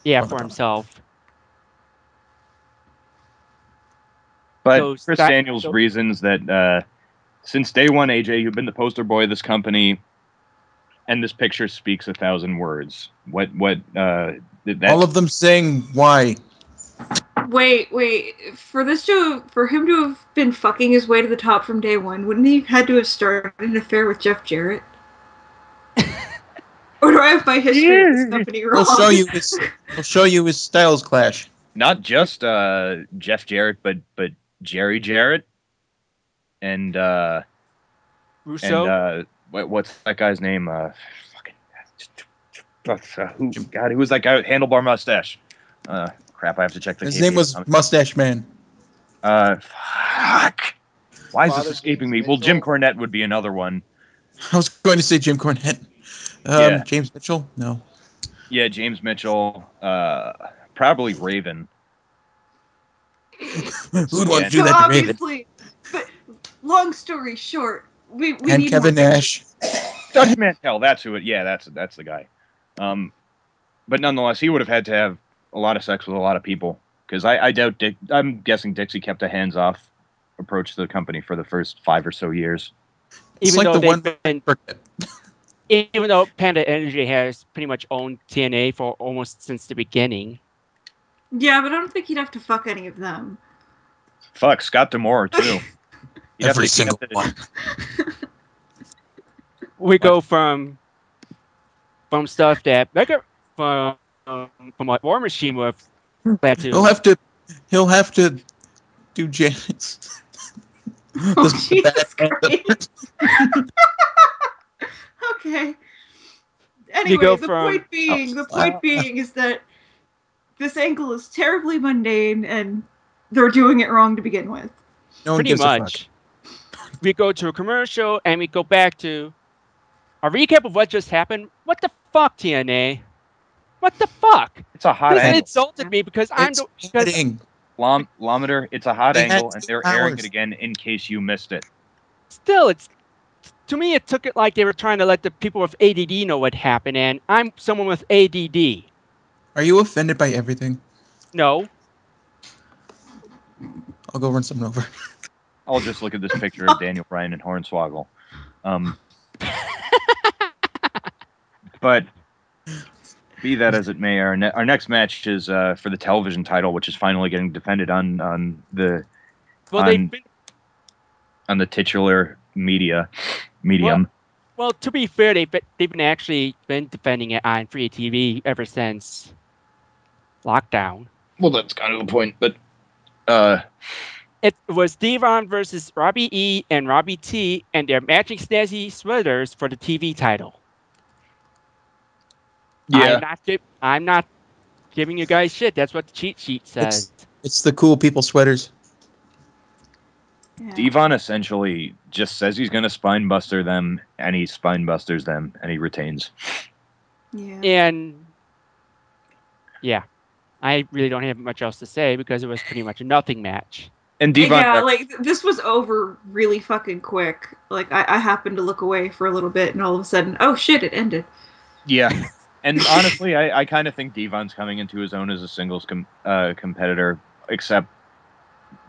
Yeah, for himself. But Chris Daniels reasons that since day one, AJ, you've been the poster boy of this company, and this picture speaks 1,000 words. What all of them saying why? Wait. For him to have been fucking his way to the top from day one, wouldn't he have had to have started an affair with Jeff Jarrett? Or do I have my history of this company wrong? We'll show you his styles clash. Not just Jeff Jarrett, but Jerry Jarrett and Russo. And what's that guy's name? Who was that guy with handlebar mustache? Crap, I have to check the His name was Mustache Man. Fuck. Why is this escaping me? Well, Jim Cornette would be another one. I was going to say Jim Cornette. Yeah. James Mitchell? No. Yeah, James Mitchell. Probably Raven. Who'd want to do that to Raven? But long story short, we and need Kevin more Nash. Dutch Mantel, that's who it. Yeah, that's the guy. But nonetheless, he would have had to have a lot of sex with a lot of people because I doubt Dick. I'm guessing Dixie kept a hands-off approach to the company for the first 5 or so years. It's Even like though the one. even though Panda Energy has pretty much owned TNA for almost since the beginning. Yeah, but I don't think he'd have to fuck any of them. Fuck, Scott D'Amore too. Every single one. We go from stuff that from what War Machine would have glad to. He'll have to do Janet's. Oh, Jesus Christ. Okay. Anyway, the point being is that this angle is terribly mundane and they're doing it wrong to begin with. No one pretty gives much. a fuck. We go to a commercial and we go back to a recap of what just happened. What the fuck, TNA? What the fuck? It's a hot this angle. Insulted me because Lometer, it's a hot angle, and they're airing hours. it again in case you missed it. Still, to me, it took it like they were trying to let the people with ADD know what happened, and I'm someone with ADD. Are you offended by everything? No. I'll go run something over. I'll just look at this picture of Daniel Bryan and Hornswoggle. But be that as it may, our next match is for the television title, which is finally getting defended on the titular medium. Well, to be fair, they've been defending it on free TV ever since lockdown. Well, that's kind of the point, but it was Devon versus Robbie E and Robbie T and their matching snazzy sweaters for the TV title. Yeah, I'm not giving you guys shit. That's what the cheat sheet says. It's the cool people sweaters. Yeah. Devon essentially just says he's going to spinebuster them, and he spinebusters them, and he retains. Yeah. And yeah, I really don't have much else to say because it was pretty much a nothing match. And Devon, this was over really fucking quick. Like I happened to look away for a little bit, and all of a sudden, oh shit, it ended. Yeah. And honestly, I kind of think Devon's coming into his own as a singles competitor, except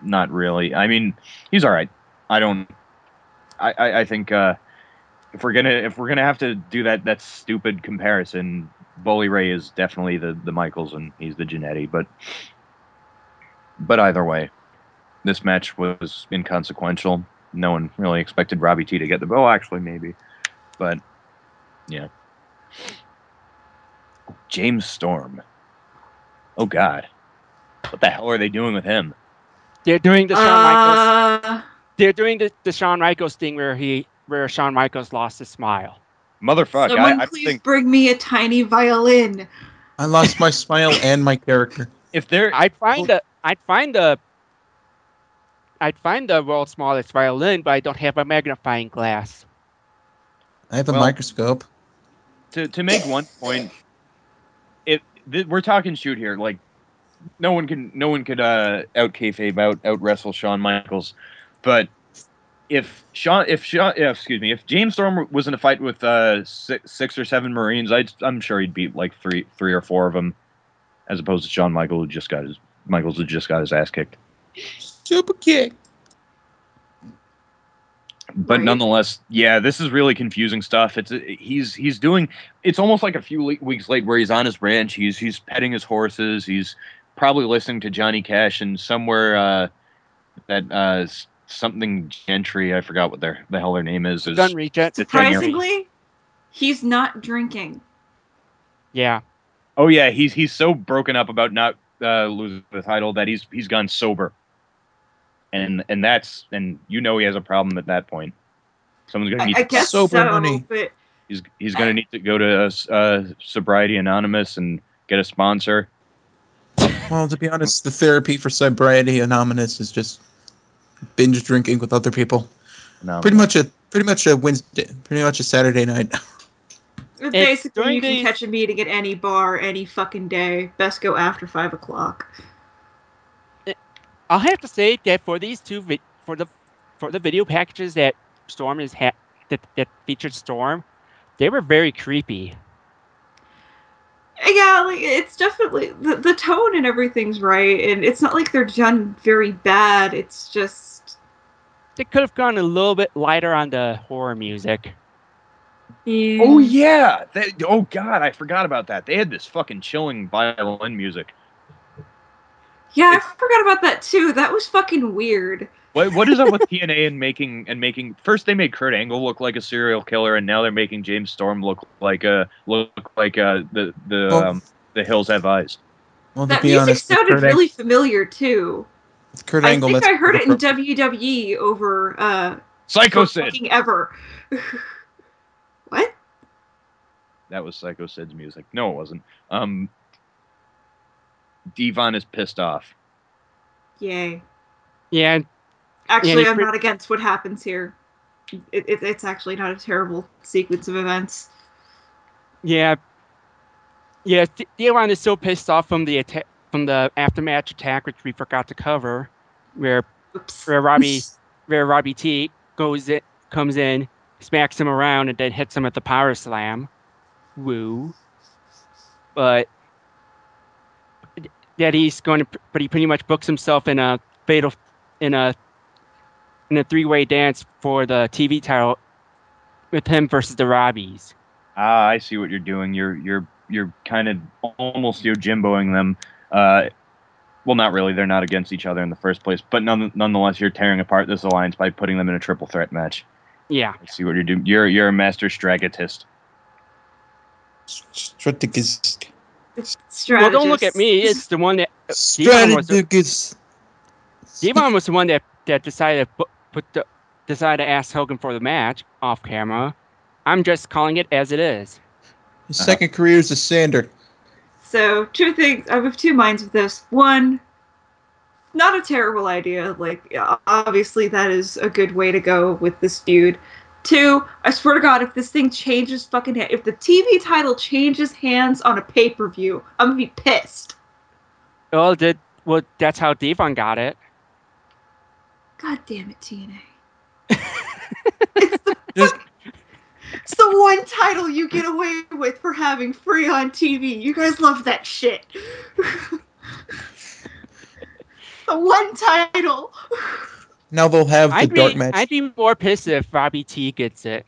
not really. I mean, he's all right. I think if we're gonna have to do that stupid comparison, Bully Ray is definitely the Michaels and he's the Jannetty. But either way, this match was inconsequential. No one really expected Robbie T to get the. Oh, actually, maybe, but yeah. James Storm. Oh God, what the hell are they doing with him? They're doing the Shawn Michaels. They're doing the Shawn Michaels thing where Shawn Michaels lost his smile. Motherfucker! Someone please bring me a tiny violin. I lost my smile and my character. If there, I'd find the world's smallest violin, but I don't have a magnifying glass. I have a microscope. To make one point. We're talking shoot here. Like, no one could out kayfabe, out wrestle Shawn Michaels, but if James Storm was in a fight with 6 or 7 Marines, I'm sure he'd beat like three or 4 of them, as opposed to Shawn Michaels who just got his ass kicked. Super kick. But nonetheless, yeah, this is really confusing stuff. He's doing. It's almost like a few weeks late where he's on his ranch. He's petting his horses. He's probably listening to Johnny Cash and somewhere that something Gentry. I forgot what the hell their name is. Gun Regent. Surprisingly, he's not drinking. Yeah. Oh yeah, he's so broken up about not losing the title that he's gone sober. And he has a problem at that point. Someone's going to need I guess sober money. But he's going to need to go to Sobriety Anonymous and get a sponsor. Well, to be honest, the therapy for Sobriety Anonymous is just binge drinking with other people. No. Pretty much a Wednesday, pretty much a Saturday night. Basically, you can catch a meeting at any bar any fucking day. Best go after 5 o'clock. I'll have to say that for these two, for for the video packages that Storm is that featured Storm, they were very creepy. Yeah, like it's definitely the tone and everything's right, and it's not like they're done very bad. It's just they could have gone a little bit lighter on the horror music. Yeah. Oh yeah! Oh god, I forgot about that. They had this fucking chilling violin music. Yeah, I forgot about that too. That was fucking weird. What is up with TNA and making? First they made Kurt Angle look like a serial killer, and now they're making James Storm look like the Hills Have Eyes. Well, to That be music honest, sounded really familiar too. Kurt I Angle, think I heard it in from WWE over Psycho Sid. fucking ever. What? That was Psycho Sid's music. No, it wasn't. Devon is pissed off. Yay. Yeah. Actually, I'm not against what happens here. It's actually not a terrible sequence of events. Yeah. Yeah, Devon is so pissed off from the aftermatch attack, which we forgot to cover, where Robbie T comes in, smacks him around, and then hits him with the power slam. Woo. But that but he pretty much books himself in a three-way dance for the TV title with him versus the Robbies. Ah, I see what you're doing. You're kind of almost Yojimboing them. Well, not really. They're not against each other in the first place, but nonetheless, you're tearing apart this alliance by putting them in a triple threat match. Yeah. I see what you're doing. You're a master strategist. Strategist. Well, don't look at me. It's the one that strategist. Devon was the one that decided to ask Hogan for the match off camera. I'm just calling it as it is. His second career is a Sander. So, two things. I have two minds with this. One, not a terrible idea. Like, obviously, that is a good way to go with this feud. Two, I swear to God, if this thing changes if the TV title changes hands on a pay-per-view, I'm gonna be pissed. Well, that's how Devon got it. God damn it, TNA. It's the one title you get away with for having free on TV. You guys love that shit. The one title. Now they'll have the dark match. I'd be more pissed if Robbie T gets it.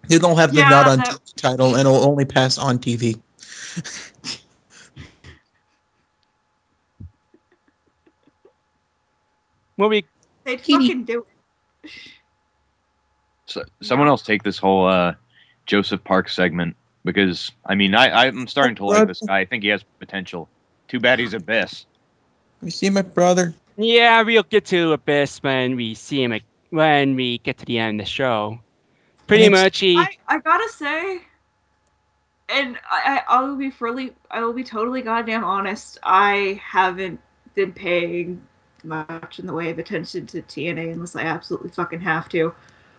They don't have the not on TV title, and it'll only pass on TV. They'd fucking do it. So, someone else take this whole Joseph Park segment, because I'm starting to like this guy. I think he has potential. Too bad he's Abyss. You see my brother? Yeah, we'll get to Abyss when we see him when we get to the end of the show. Pretty much, I gotta say, and I will be totally goddamn honest. I haven't been paying much in the way of attention to TNA unless I absolutely fucking have to.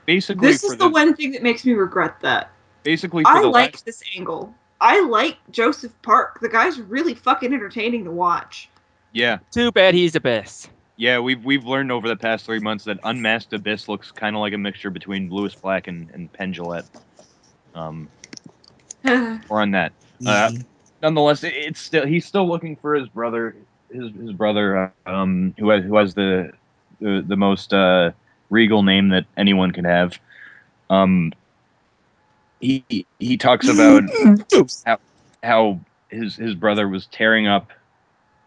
Basically, this is the one thing that makes me regret that. Basically, I like this angle. I like Joseph Park. The guy's really fucking entertaining to watch. Yeah. Too bad he's Abyss. Yeah, we've learned over the past 3 months that unmasked Abyss looks kind of like a mixture between Lewis Black and Penn Jillette. Or on that. Nonetheless, he's still looking for his brother. His brother, who has the most regal name that anyone could have. He talks about how his brother was tearing up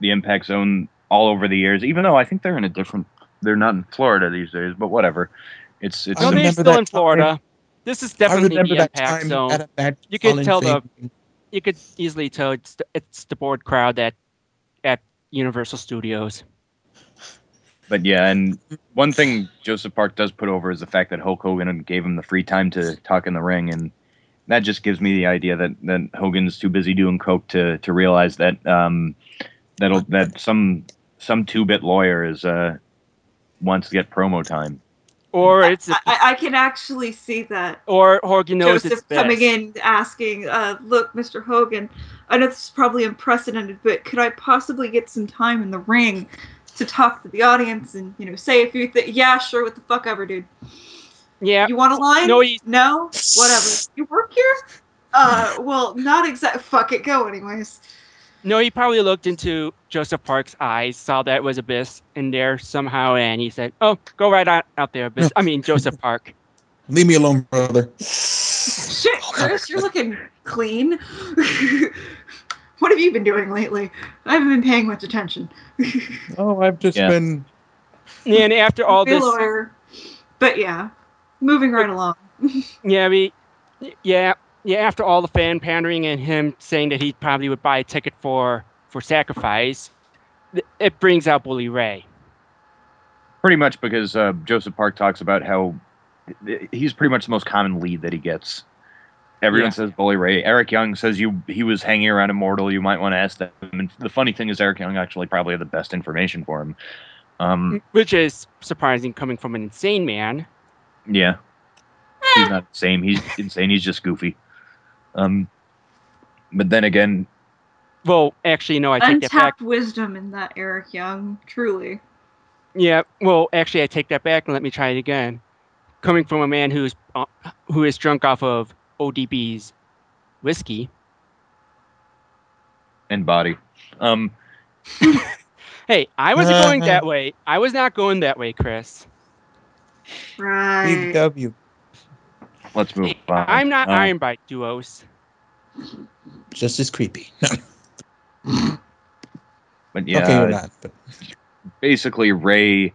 the Impact Zone all over the years, even though I think they're not in Florida these days, but whatever. They're still in Florida. This is definitely the Impact Zone. You could tell you could easily tell it's the board crowd at Universal Studios. But yeah, and one thing Joseph Park does put over is the fact that Hulk Hogan gave him the free time to talk in the ring, and that just gives me the idea that Hogan's too busy doing coke to realize that that some 2-bit lawyer wants to get promo time. Or I can actually see that. Or Hogan knows Joseph coming in asking, look, Mr. Hogan, I know this is probably unprecedented, but could I possibly get some time in the ring to talk to the audience and, say a few things. Yeah, sure, what the fuck ever, dude. Yeah. You want a line? No, No? Whatever. You work here? Well, not exact. Fuck it, go anyways. No, he probably looked into Joseph Park's eyes, saw that was Abyss in there somehow, and he said, "Oh, go right out there, Abyss." I mean, Joseph Park. Leave me alone, brother. Shit, Chris, you're looking clean. What have you been doing lately? I haven't been paying much attention. Oh, I've just been. And after all this, lawyer. But yeah, moving right along. After all the fan pandering and him saying that he probably would buy a ticket for Sacrifice, it brings out Bully Ray. Pretty much because Joseph Park talks about how he's pretty much the most common lead that he gets. Everyone says Bully Ray. Eric Young says he was hanging around Immortal. You might want to ask them. And the funny thing is, Eric Young actually probably had the best information for him. Which is surprising coming from an insane man. Yeah. He's not insane. He's insane. He's just goofy. But then again... Well, actually, no, I take that back. Untapped wisdom in that Eric Young, truly. Yeah, well, actually, I take that back and let me try it again. Coming from a man who is drunk off of ODB's whiskey and body. Hey, I wasn't going that way. I was not going that way, Chris. Right. W. Let's move on. I'm not Iron Bite Duos. Just as creepy. But yeah, okay, you're not. But basically, Ray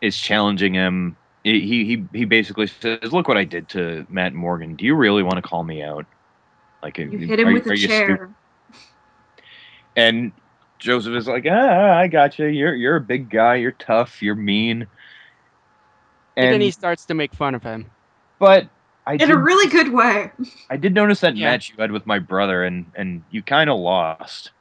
is challenging him. He basically says, "Look what I did to Matt Morgan. Do you really want to call me out? Like, you hit him with a chair." And Joseph is like, I got you. You're a big guy. You're tough. You're mean. And then he starts to make fun of him. But in a really good way. I did notice that match you had with my brother, and you kind of lost.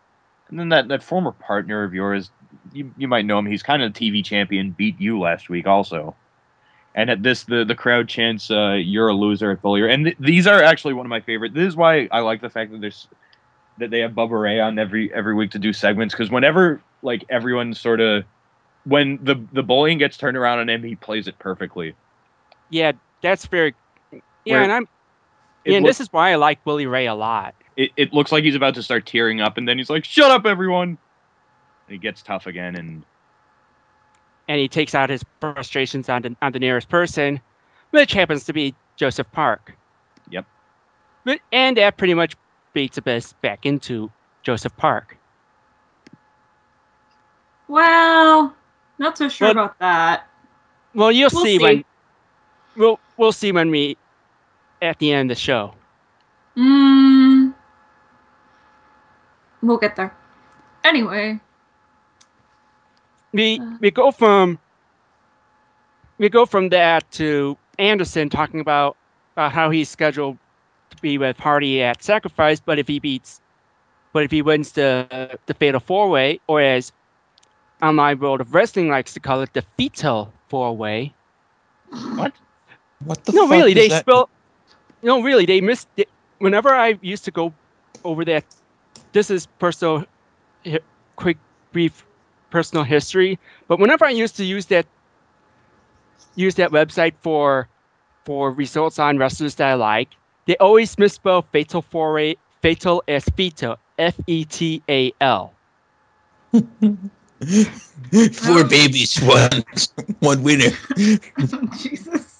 And then that former partner of yours, you might know him. He's kind of a TV champion. Beat you last week also. And at this, the crowd chants, "You're a loser" at Bully. And these are actually one of my favorite. This is why I like the fact that they have Bubba Ray on every week to do segments, because whenever like everyone sort of when the bullying gets turned around on him, he plays it perfectly. Yeah, that's very. Yeah, and this is why I like Bully Ray a lot. It looks like he's about to start tearing up, and then he's like, "Shut up, everyone!" And he gets tough again, and he takes out his frustrations on the nearest person, which happens to be Joseph Park. Yep. And that pretty much beats Abyss back into Joseph Park. Well, not so sure about that. Well, we'll see when we'll see when we at the end of the show. We'll get there. Anyway, we go from that to Anderson talking about how he's scheduled to be with Hardy at Sacrifice, but if he wins the Fatal 4-Way, or as Online World of Wrestling likes to call it, the Fetal 4-Way. What? What the fuck? Really, they spell. No, really, they missed it. Whenever I used to go over that, this is brief personal history. But whenever I used to use that website for results on wrestlers that I like, they always misspell Fatal 4-Way, Fatal as Fetal, Fetal. 4 babies, one winner. Jesus.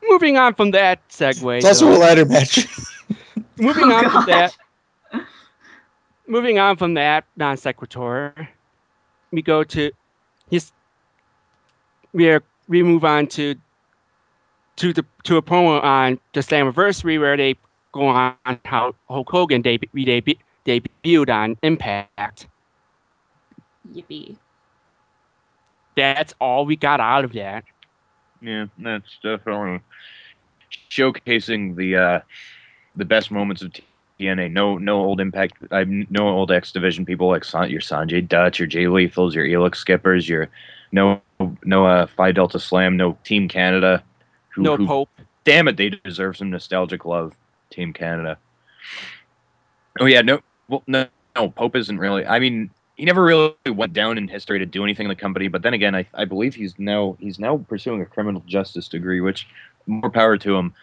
Moving on from that segue. It's also a ladder match. Moving on from that non sequitur, we go to we move on to a promo on the Slammiversary where they go on how Hulk Hogan debuted on Impact. Yippee. That's all we got out of that. Yeah, that's definitely showcasing the best moments of TNA. No old Impact. No old X Division people like your Sanjay Dutt, your Jay Lethals, your Elix Skippers, your no Phi Delta Slam, no Team Canada. No Pope. Damn it, they deserve some nostalgic love. Team Canada. Oh yeah, no. Well, no, Pope isn't really. I mean, he never really went down in history to do anything in the company. But then again, I believe he's now pursuing a criminal justice degree, which more power to him.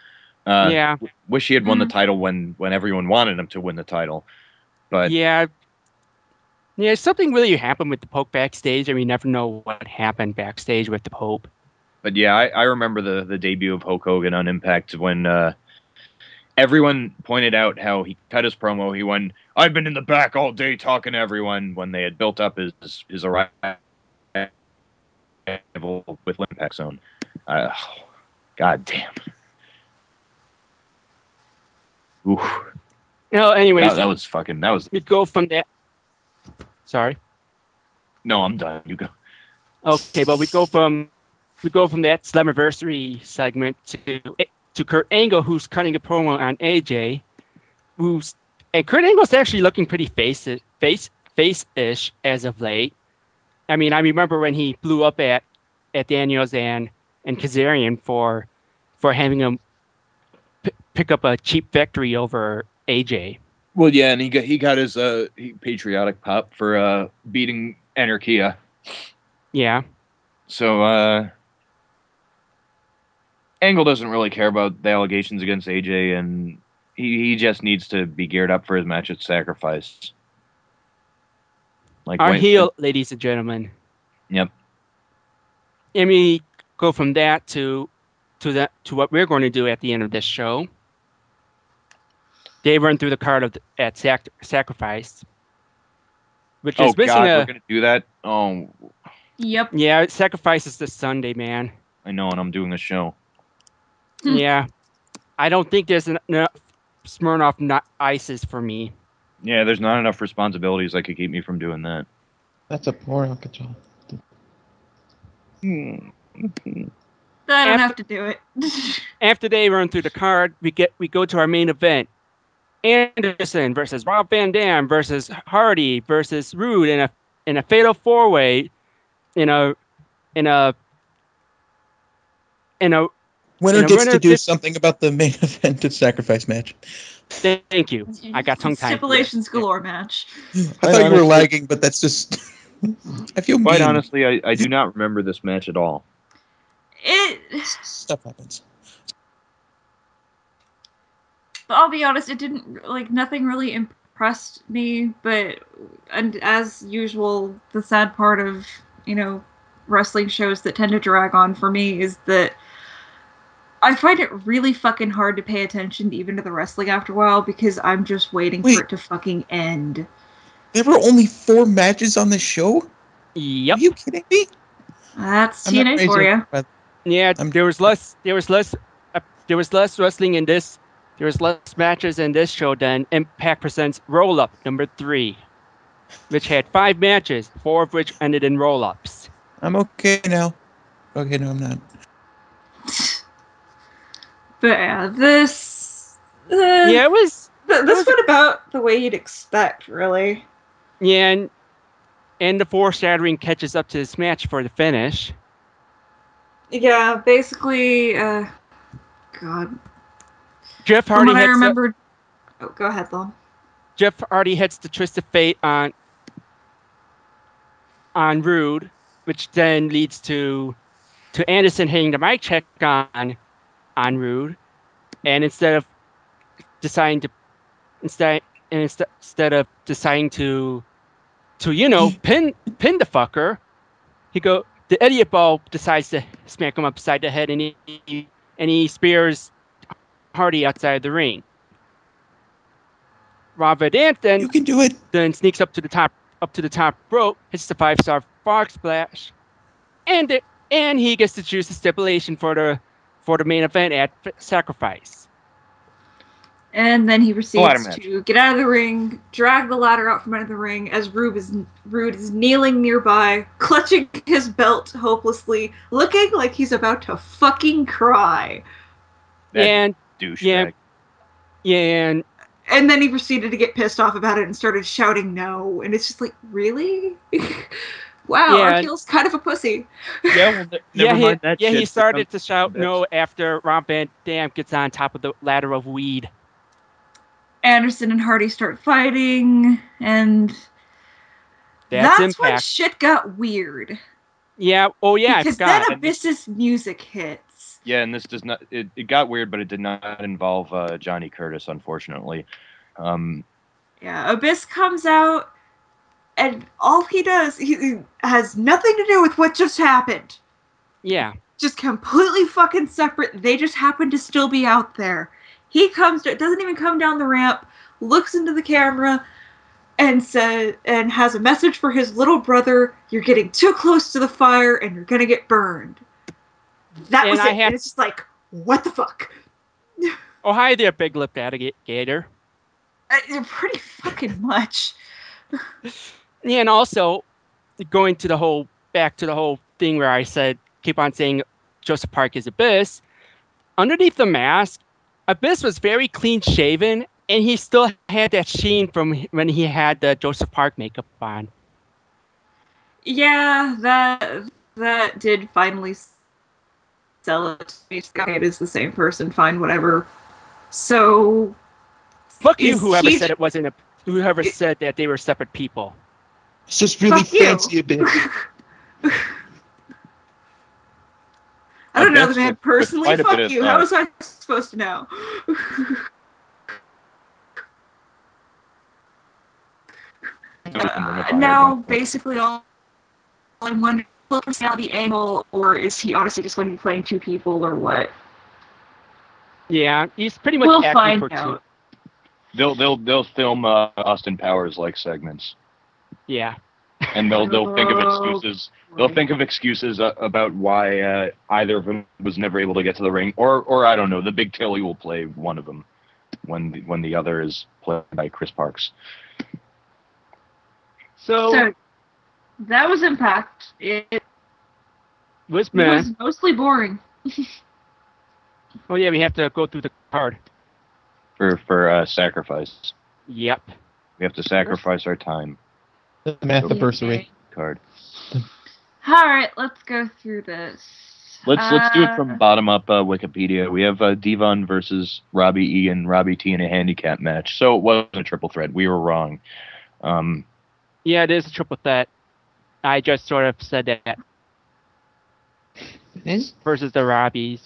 Wish he had won the title when everyone wanted him to win the title. But yeah, something really happened with the Pope backstage. I mean, you never know what happened backstage with the Pope. But yeah, I remember the debut of Hulk Hogan on Impact when everyone pointed out how he cut his promo. He went, "I've been in the back all day talking to everyone," when they had built up his arrival with Impact Zone. God damn. Oof. Anyways, that was. We go from that. Sorry. No, I'm done. You go. Okay, but we go from that Slammiversary segment to Kurt Angle, who's cutting a promo on AJ, and Kurt Angle's actually looking pretty face-ish as of late. I mean, I remember when he blew up at Daniels and Kazarian for having him pick up a cheap victory over AJ. Well, yeah, and he got his patriotic pop for beating Anarchia. Yeah. So Angle doesn't really care about the allegations against AJ, and he just needs to be geared up for his match at Sacrifice. Our heel, ladies and gentlemen. Yep. And we go from that to what we're going to do at the end of this show. They run through the card at Sacrifice, which is missing we're going to do that? Oh. Yep. Yeah, Sacrifice is this Sunday, man. I know, and I'm doing a show. Yeah. I don't think there's enough Smirnoff ices for me. Yeah, there's not enough responsibilities that could keep me from doing that. That's a poor Alcatraz. I don't have to do it. After they run through the card, we go to our main event. Anderson versus Rob Van Dam versus Hardy versus Rude in a fatal 4-way winner gets to do something about the main event of Sacrifice match. Thank you. I got tongue-tied. Stipulations galore match. I thought you were lagging, but that's just... I feel quite mean. honestly, I do not remember this match at all. Stuff happens. I'll be honest, it didn't, nothing really impressed me, and as usual, the sad part of, wrestling shows that tend to drag on for me is that I find it really fucking hard to pay attention even to the wrestling after a while because I'm just waiting for it to fucking end. There were only 4 matches on the show? Yep. Are you kidding me? That's TNA for you. Yeah, there was less wrestling in this. There was less matches in this show than Impact Presents Roll Up #3, which had 5 matches, 4 of which ended in roll-ups. I'm okay now. Okay, no, I'm not. But yeah, this was went about the way you'd expect, really. Yeah, and the foreshadowing catches up to this match for the finish. Yeah, basically, God. Jeff Hardy. I remembered. Oh, go ahead, Lon. Jeff Hardy hits the Twist of Fate on Rude, which then leads to Anderson hitting the mic check on Rude, and instead of deciding to pin the fucker, the idiot ball decides to smack him upside the head, and he spears Hardy outside the ring. Rob Van Dam You can do it. Then sneaks up to the top rope, hits the 5-star frog splash, and he gets to choose the stipulation for the main event at Sacrifice. And then he proceeds to get out of the ring, drag the ladder out from under the ring as Rude is kneeling nearby, clutching his belt hopelessly, looking like he's about to fucking cry. Douchebag. And then he proceeded to get pissed off about it and started shouting no. And it's just like, really? Wow, our heel's kind of a pussy. Yeah, well, never mind that shit. He started to shout no after Rob Van Dam gets on top of the ladder of weed. Anderson and Hardy start fighting, and That's when shit got weird. Yeah. Oh yeah. Because then Abyss's music hits. Yeah, and this does not. It got weird, but it did not involve Johnny Curtis, unfortunately. Yeah, Abyss comes out, and all he does, he has nothing to do with what just happened. Yeah. Just completely fucking separate. They just happen to still be out there. He doesn't even come down the ramp, looks into the camera, and has a message for his little brother. You're getting too close to the fire, and you're gonna get burned. That was it. And it's just like, what the fuck? Oh, hi there, big lip gator. Pretty fucking much. Yeah, and also going to back to the whole thing where I said keep on saying Joseph Park is Abyss. Underneath the mask, Abyss was very clean shaven, and he still had that sheen from when he had the Joseph Park makeup on. Yeah, that did finally sell it to me. It is the same person. Fine, whatever. So, fuck you, whoever said it wasn't whoever said that they were separate people. It's just really fancy a bit. I don't know the man personally. Fuck you. How was I supposed to know? Now, basically, all I'm wondering, personality angle, or is he honestly just going to be playing two people, or what? Yeah, he's pretty much acting for two. They'll film Austin Powers like segments. Yeah. And they'll think of excuses. They'll think of excuses about why either of them was never able to get to the ring, or I don't know. The Big Tilly will play one of them when the other is played by Chris Parks. So that was Impact. It was mostly boring. Oh yeah, we have to go through the card for sacrifice. Yep. We have to sacrifice our time. The math anniversary card. All right, let's go through this. Let's do it from bottom up. Wikipedia. We have Devon versus Robbie E and Robbie T in a handicap match. So it wasn't a triple threat. We were wrong. Yeah, it is a triple threat. I just sort of said that. It is? Versus the Robbies.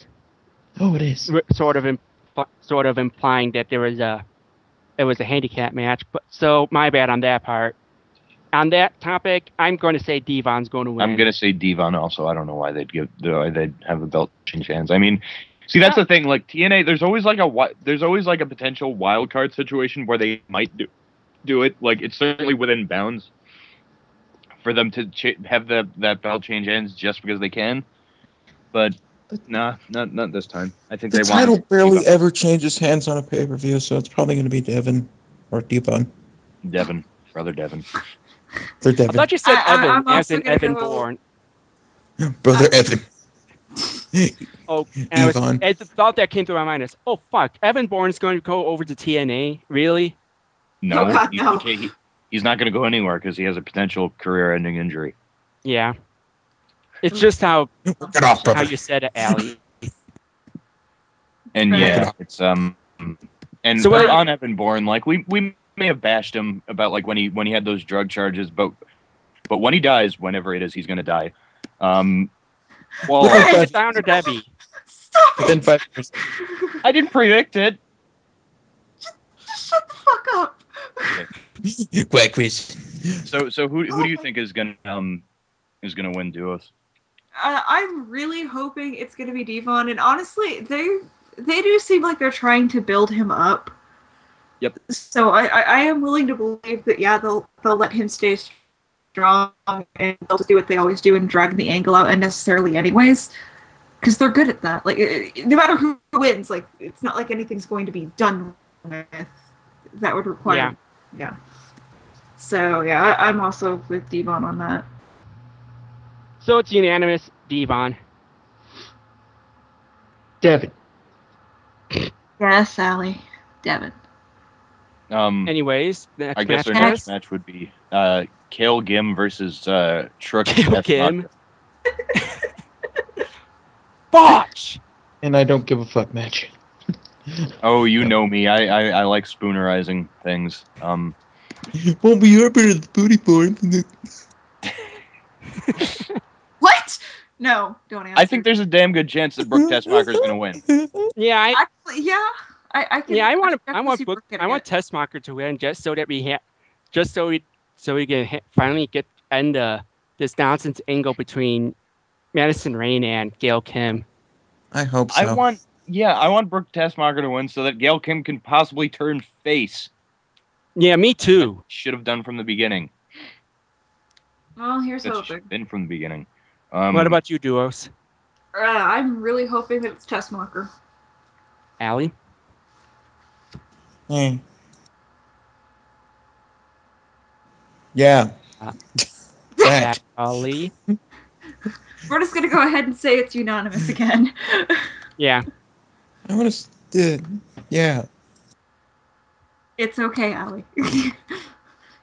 Oh, it is. Sort of implying that it was a handicap match. But so my bad on that part. On that topic, I'm going to say Devon's going to win. I'm going to say Devon also. I don't know why they'd have a belt change hands. I mean, see, that's the thing. Like TNA, there's always like a potential wild card situation where they might do it. Like it's certainly within bounds for them to have that belt change hands just because they can. But nah, not this time. I think the title barely ever changes hands on a pay-per-view, so it's probably going to be Devon or Devon. Brother Devon. I thought you said Evan, as in Evan Bourne. Brother Evan. Oh, and the thought that came through my mind is, oh fuck, Evan Bourne's going to go over to TNA? Really? No, he's not going to go anywhere because he has a potential career-ending injury. Yeah. It's just how you said it, Allie. And yeah, it's and so on Evan Bourne, like we may have bashed him about like when he had those drug charges, but when he dies, whenever it is he's going to die. Well, down to Debbie. Within 5 years. I didn't predict it. Just shut the fuck up. Okay. Quack quiz. So who do you think is gonna win duos? I'm really hoping it's gonna be Devon, and honestly, they do seem like they're trying to build him up. Yep. So I am willing to believe that they'll let him stay strong and they'll do what they always do and drag the angle out unnecessarily anyways, because they're good at that. Like no matter who wins, like it's not like anything's going to be done with that would require. Yeah. So yeah, I'm also with Devon on that. So it's unanimous, Devon. Devon. Yes, Allie. Devon. Anyways, the next I guess our next match would be Kale Gim versus Truck. Kale Gim. Botch! And I don't give a fuck match. Oh, you know me. I like spoonerizing things. Won't be your bit of the booty porn. What? No, don't answer. I think there's a damn good chance that Brooke Tessmacher is going to win. Yeah, actually, yeah. I can. Yeah, I want Tessmacher to win just so that we can finally end this nonsense angle between Madison Rayne and Gail Kim. I hope so. I want Brooke Tessmacher to win so that Gail Kim can possibly turn face. Yeah, me too. Should have done from the beginning. Well, here's That hoping. been from the beginning. What about you, Duos? I'm really hoping that it's Tessmacher. Allie? Yeah. Allie? We're just gonna go ahead and say it's unanimous again. Yeah. I want to. Yeah. It's okay, Allie.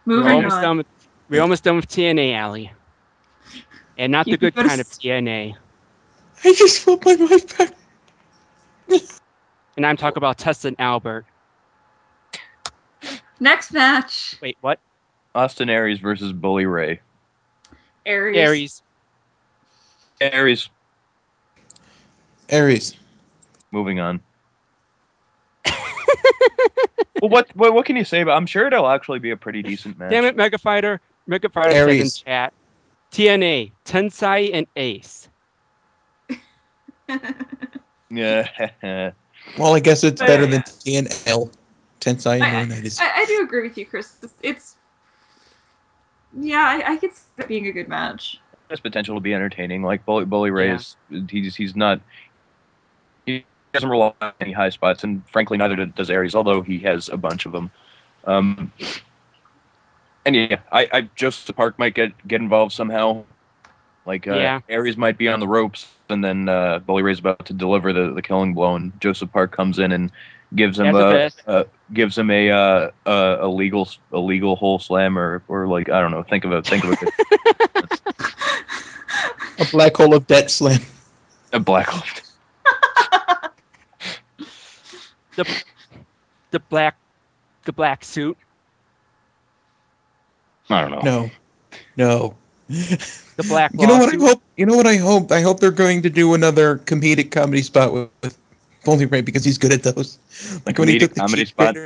Moving on. We're almost done with TNA, Allie. And not the good kind of TNA. I just want my wife back. And I'm talking about Tessa and Albert. Next match. Wait, what? Austin Aries versus Bully Ray. Aries. Moving on. Well, what can you say about? I'm sure it'll actually be a pretty decent match. Damn it, Mega Fighter said in chat. TNA, Tensai and Ace. Yeah. Well, I guess it's better than TNL. Tensai and I do agree with you, Chris. I could see it being a good match. Has potential to be entertaining. Like Bully Ray is, he doesn't rely on any high spots, and frankly, neither does Aries. Although he has a bunch of them. And yeah, I Joseph Park might get involved somehow. Like Aries might be on the ropes, and then Bully Ray's about to deliver the killing blow, and Joseph Park comes in and gives him a legal hole slam or like I don't know. Think of a a black hole of debt slam. A black hole. The black suit. I don't know. No. The black. You know what I hope? You know what I hope? I hope they're going to do another comedic comedy spot with Bully Ray because he's good at those. Like when he took the comedy spot.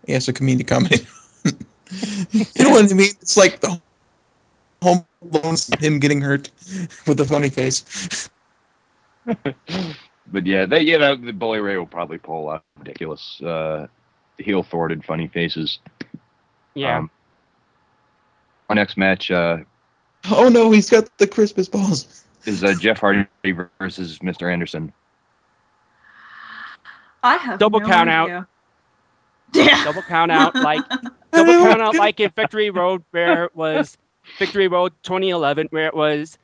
Yes, a comedic comedy. You know what I mean? It's like the Home Alone, him getting hurt with a funny face. But the Bully Ray will probably pull a lot of ridiculous heel thwarted funny faces. Yeah. Our next match. Oh no, he's got the Christmas balls. Is Jeff Hardy versus Mr. Anderson. I have double count idea. out. Yeah. Double count out like in Victory Road where it was Victory Road 2011 where it was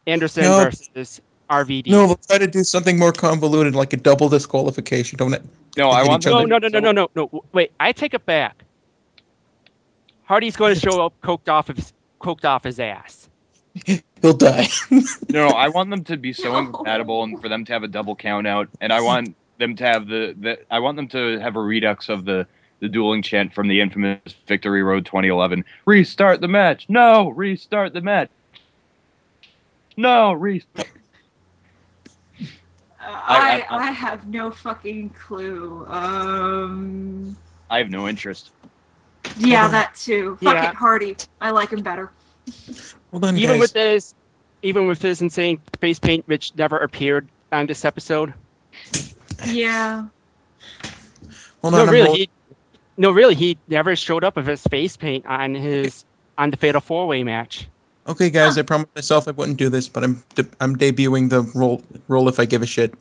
Anderson versus RVD. No, we'll try to do something more convoluted like a double disqualification. Don't it? No, I want No. Wait, I take it back. Hardy's going to show up coked off his ass. He'll die. No, I want them to be so incompatible and for them to have a double count out, and I want them to have I want them to have a redux of the dueling chant from the infamous Victory Road 2011. Restart the match. No, restart the match. No, restart. I have no fucking clue. I have no interest. Yeah, that too. Fuck it, Hardy. I like him better. Hold on, even guys. with this insane face paint, which never appeared on this episode. Yeah. Hold on. Really, he never showed up with his face paint on the Fatal 4-Way match. Okay, guys, I promised myself I wouldn't do this, but I'm debuting the roll if I give a shit.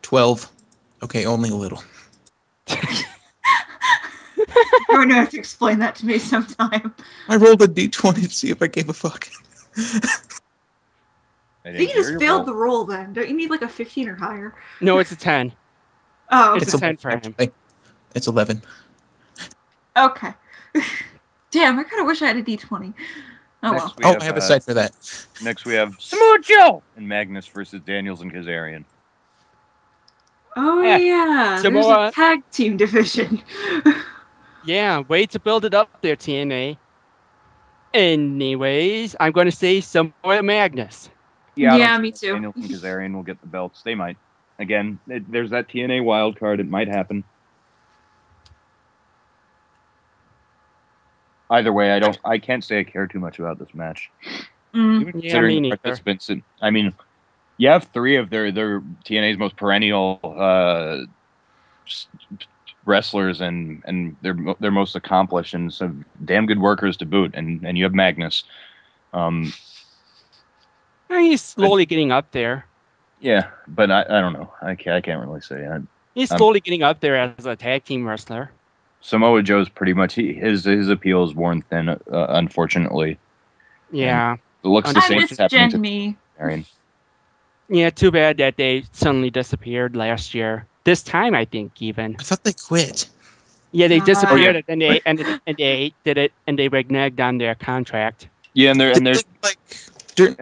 12. Okay, only a little. You're going to have to explain that to me sometime. I rolled a d20 to see if I gave a fuck. I think you just failed the roll then. Don't you need like a 15 or higher? No, it's a 10. Oh, it's a 10 for him. It's 11. Okay. Damn, I kind of wish I had a d20. Oh, well. I have a site for that. Next we have Samoa Joe and Magnus versus Daniels and Kazarian. Oh, yeah. There's a tag team division. Yeah, way to build it up there, TNA. Anyways, I'm going to say Samoa Magnus. Yeah, Yeah, I don't me think too. Daniels and Kazarian will get the belts. They might. Again, there's that TNA wild card. It might happen. Either way, I can't say I care too much about this match. Mm. Even Yeah, me considering the neither. participants, I mean, you have three of their TNA's most perennial wrestlers and their most accomplished and some damn good workers to boot, and you have Magnus. He's slowly getting up there. Yeah, but I don't know. I can't really say. He's slowly getting up there as a tag team wrestler. Samoa Joe's pretty much his appeal is worn thin, unfortunately. Yeah. And it looks the I same miss as happening to Jen Me. Arian. Yeah, too bad that they suddenly disappeared last year. This time, I think, even. I thought they quit. Yeah, they disappeared, yeah. and they did it, and they reneged on their contract. Yeah, and they're Like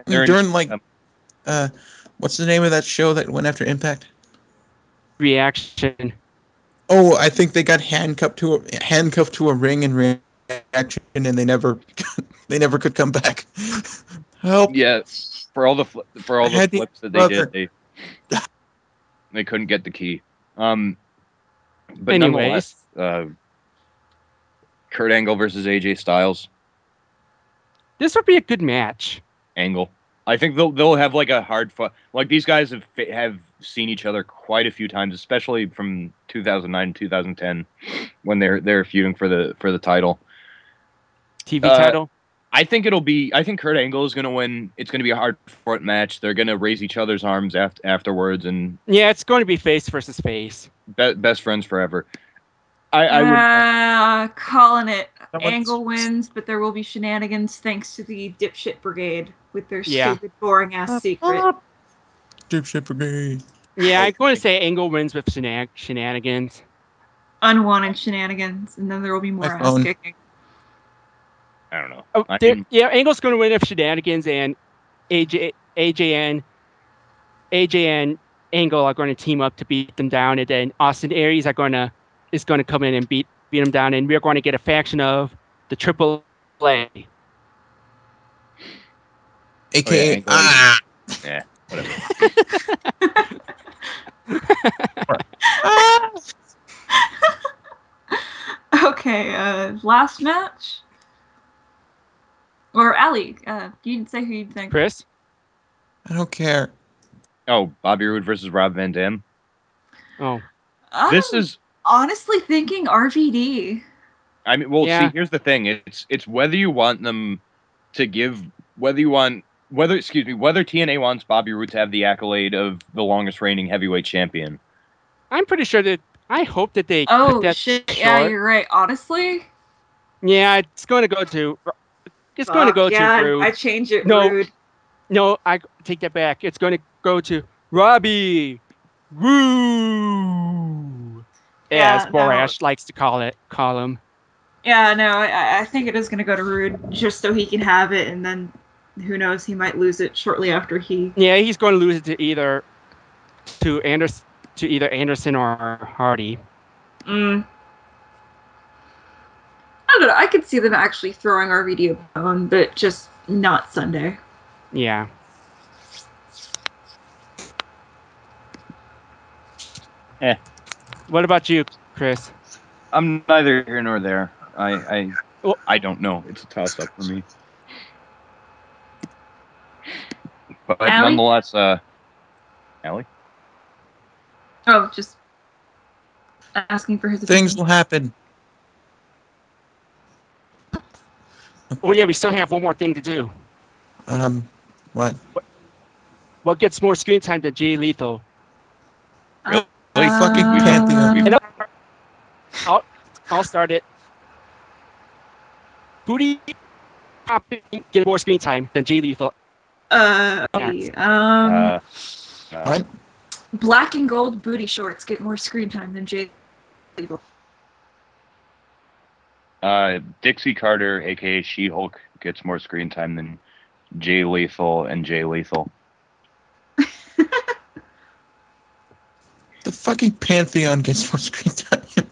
they're during like what's the name of that show that went after Impact? Reaction. Oh, I think they got handcuffed to a ring in Reaction, and they never could come back. Help! yeah, for all the flips that they brother. did, they couldn't get the key. But Anyways. nonetheless, Kurt Angle versus AJ Styles. This would be a good match. Angle. I think they'll have like a hard fight. Like these guys have seen each other quite a few times, especially from 2009 2010 when they're feuding for the title. TV title. I think Kurt Angle is going to win. It's going to be a hard fought match. They're going to raise each other's arms afterwards, and yeah, it's going to be face versus face. Best friends forever. I would calling it. Angle wins, but there will be shenanigans thanks to the dipshit brigade with their stupid, boring ass secret. Dipshit brigade. Yeah, I'm going to say Angle wins with shenanigans. Unwanted shenanigans, and then there will be more ass kicking. I don't know. Yeah, Angle's going to win with shenanigans, and AJ and Angle are going to team up to beat them down, and then Austin Aries is going to come in and beat them down, and we're going to get a faction of the Triple A. AKA yeah, whatever. Okay, last match. Or Ali, you didn't say who you think. Chris? I don't care. Oh, Bobby Roode versus Rob Van Dam. Oh. This is honestly thinking RVD. I mean, well, see, here's the thing. It's whether you want them to give, whether TNA wants Bobby Roode to have the accolade of the longest reigning heavyweight champion. I'm pretty sure that, I hope that they cut that shit, short. Yeah, you're right. Honestly? Yeah, it's going to go to Roode. I change it, no, Roode. No, I take that back. It's going to go to Robbie Woo, as Borash likes to call him. Yeah, no, I think it is going to go to Roode just so he can have it, and then who knows, he might lose it shortly after he. Yeah, he's going to lose it to either Anderson or Hardy. I don't know. I could see them actually throwing RVD a bone, but just not Sunday. Yeah. What about you, Chris? I'm neither here nor there. I don't know. It's a toss up for me. But Allie? Nonetheless, Allie? Oh, just asking for his opinion. Things will happen. Oh yeah, we still have one more thing to do. What? What gets more screen time than Jay Lethal? Really? Fucking Pantheon. I'll start it. Booty popping get more screen time than Jay Lethal. What? Black and gold booty shorts get more screen time than Jay Lethal. Dixie Carter, aka She-Hulk, gets more screen time than Jay Lethal and Jay Lethal. The fucking Pantheon gets more screen time.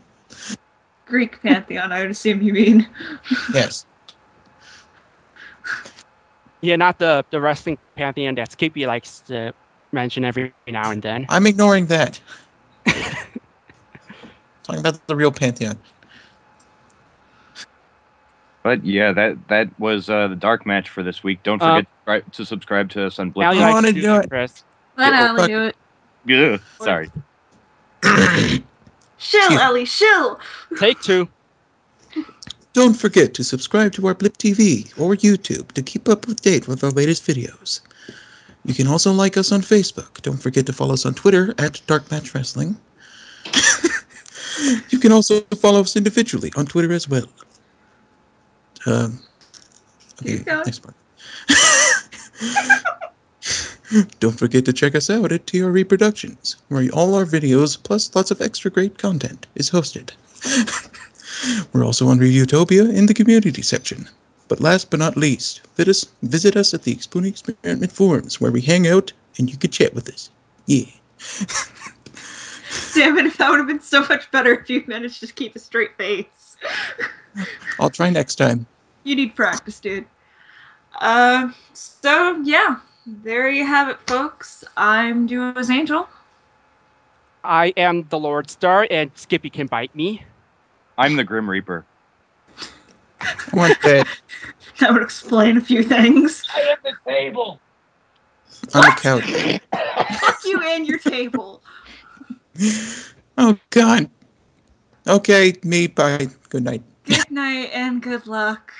Greek pantheon, I would assume you mean. Yes. Yeah, not the wrestling pantheon that Skippy likes to mention every now and then. I'm ignoring that. Talking about the real pantheon. But yeah, that was the dark match for this week. Don't forget to subscribe to us on Blip. Allie I likes wanna to do do it. it, Chris. Let Yeah, Allie do it. Yeah, sorry. Shill, Ellie, shill! Take 2. Don't forget to subscribe to our Blip TV or YouTube to keep up to date with our latest videos. You can also like us on Facebook. Don't forget to follow us on Twitter at DarkMatch Wrestling. You can also follow us individually on Twitter as well. Okay, next part. Don't forget to check us out at TRE Productions, where all our videos, plus lots of extra great content, is hosted. We're also on Reviewtopia in the community section. But last but not least, visit us at the Spoony Experiment forums, where we hang out and you can chat with us. Yeah. Damn it, that would have been so much better if you managed to keep a straight face. I'll try next time. You need practice, dude. So, yeah. There you have it, folks. I'm Duo's Angel. I am the LordStar, and Skippy can bite me. I'm the Grim Reaper. I want that. That would explain a few things. I am the table. On the couch. Fuck you and your table. Oh, God. Okay, me, bye. Good night. Good night and good luck.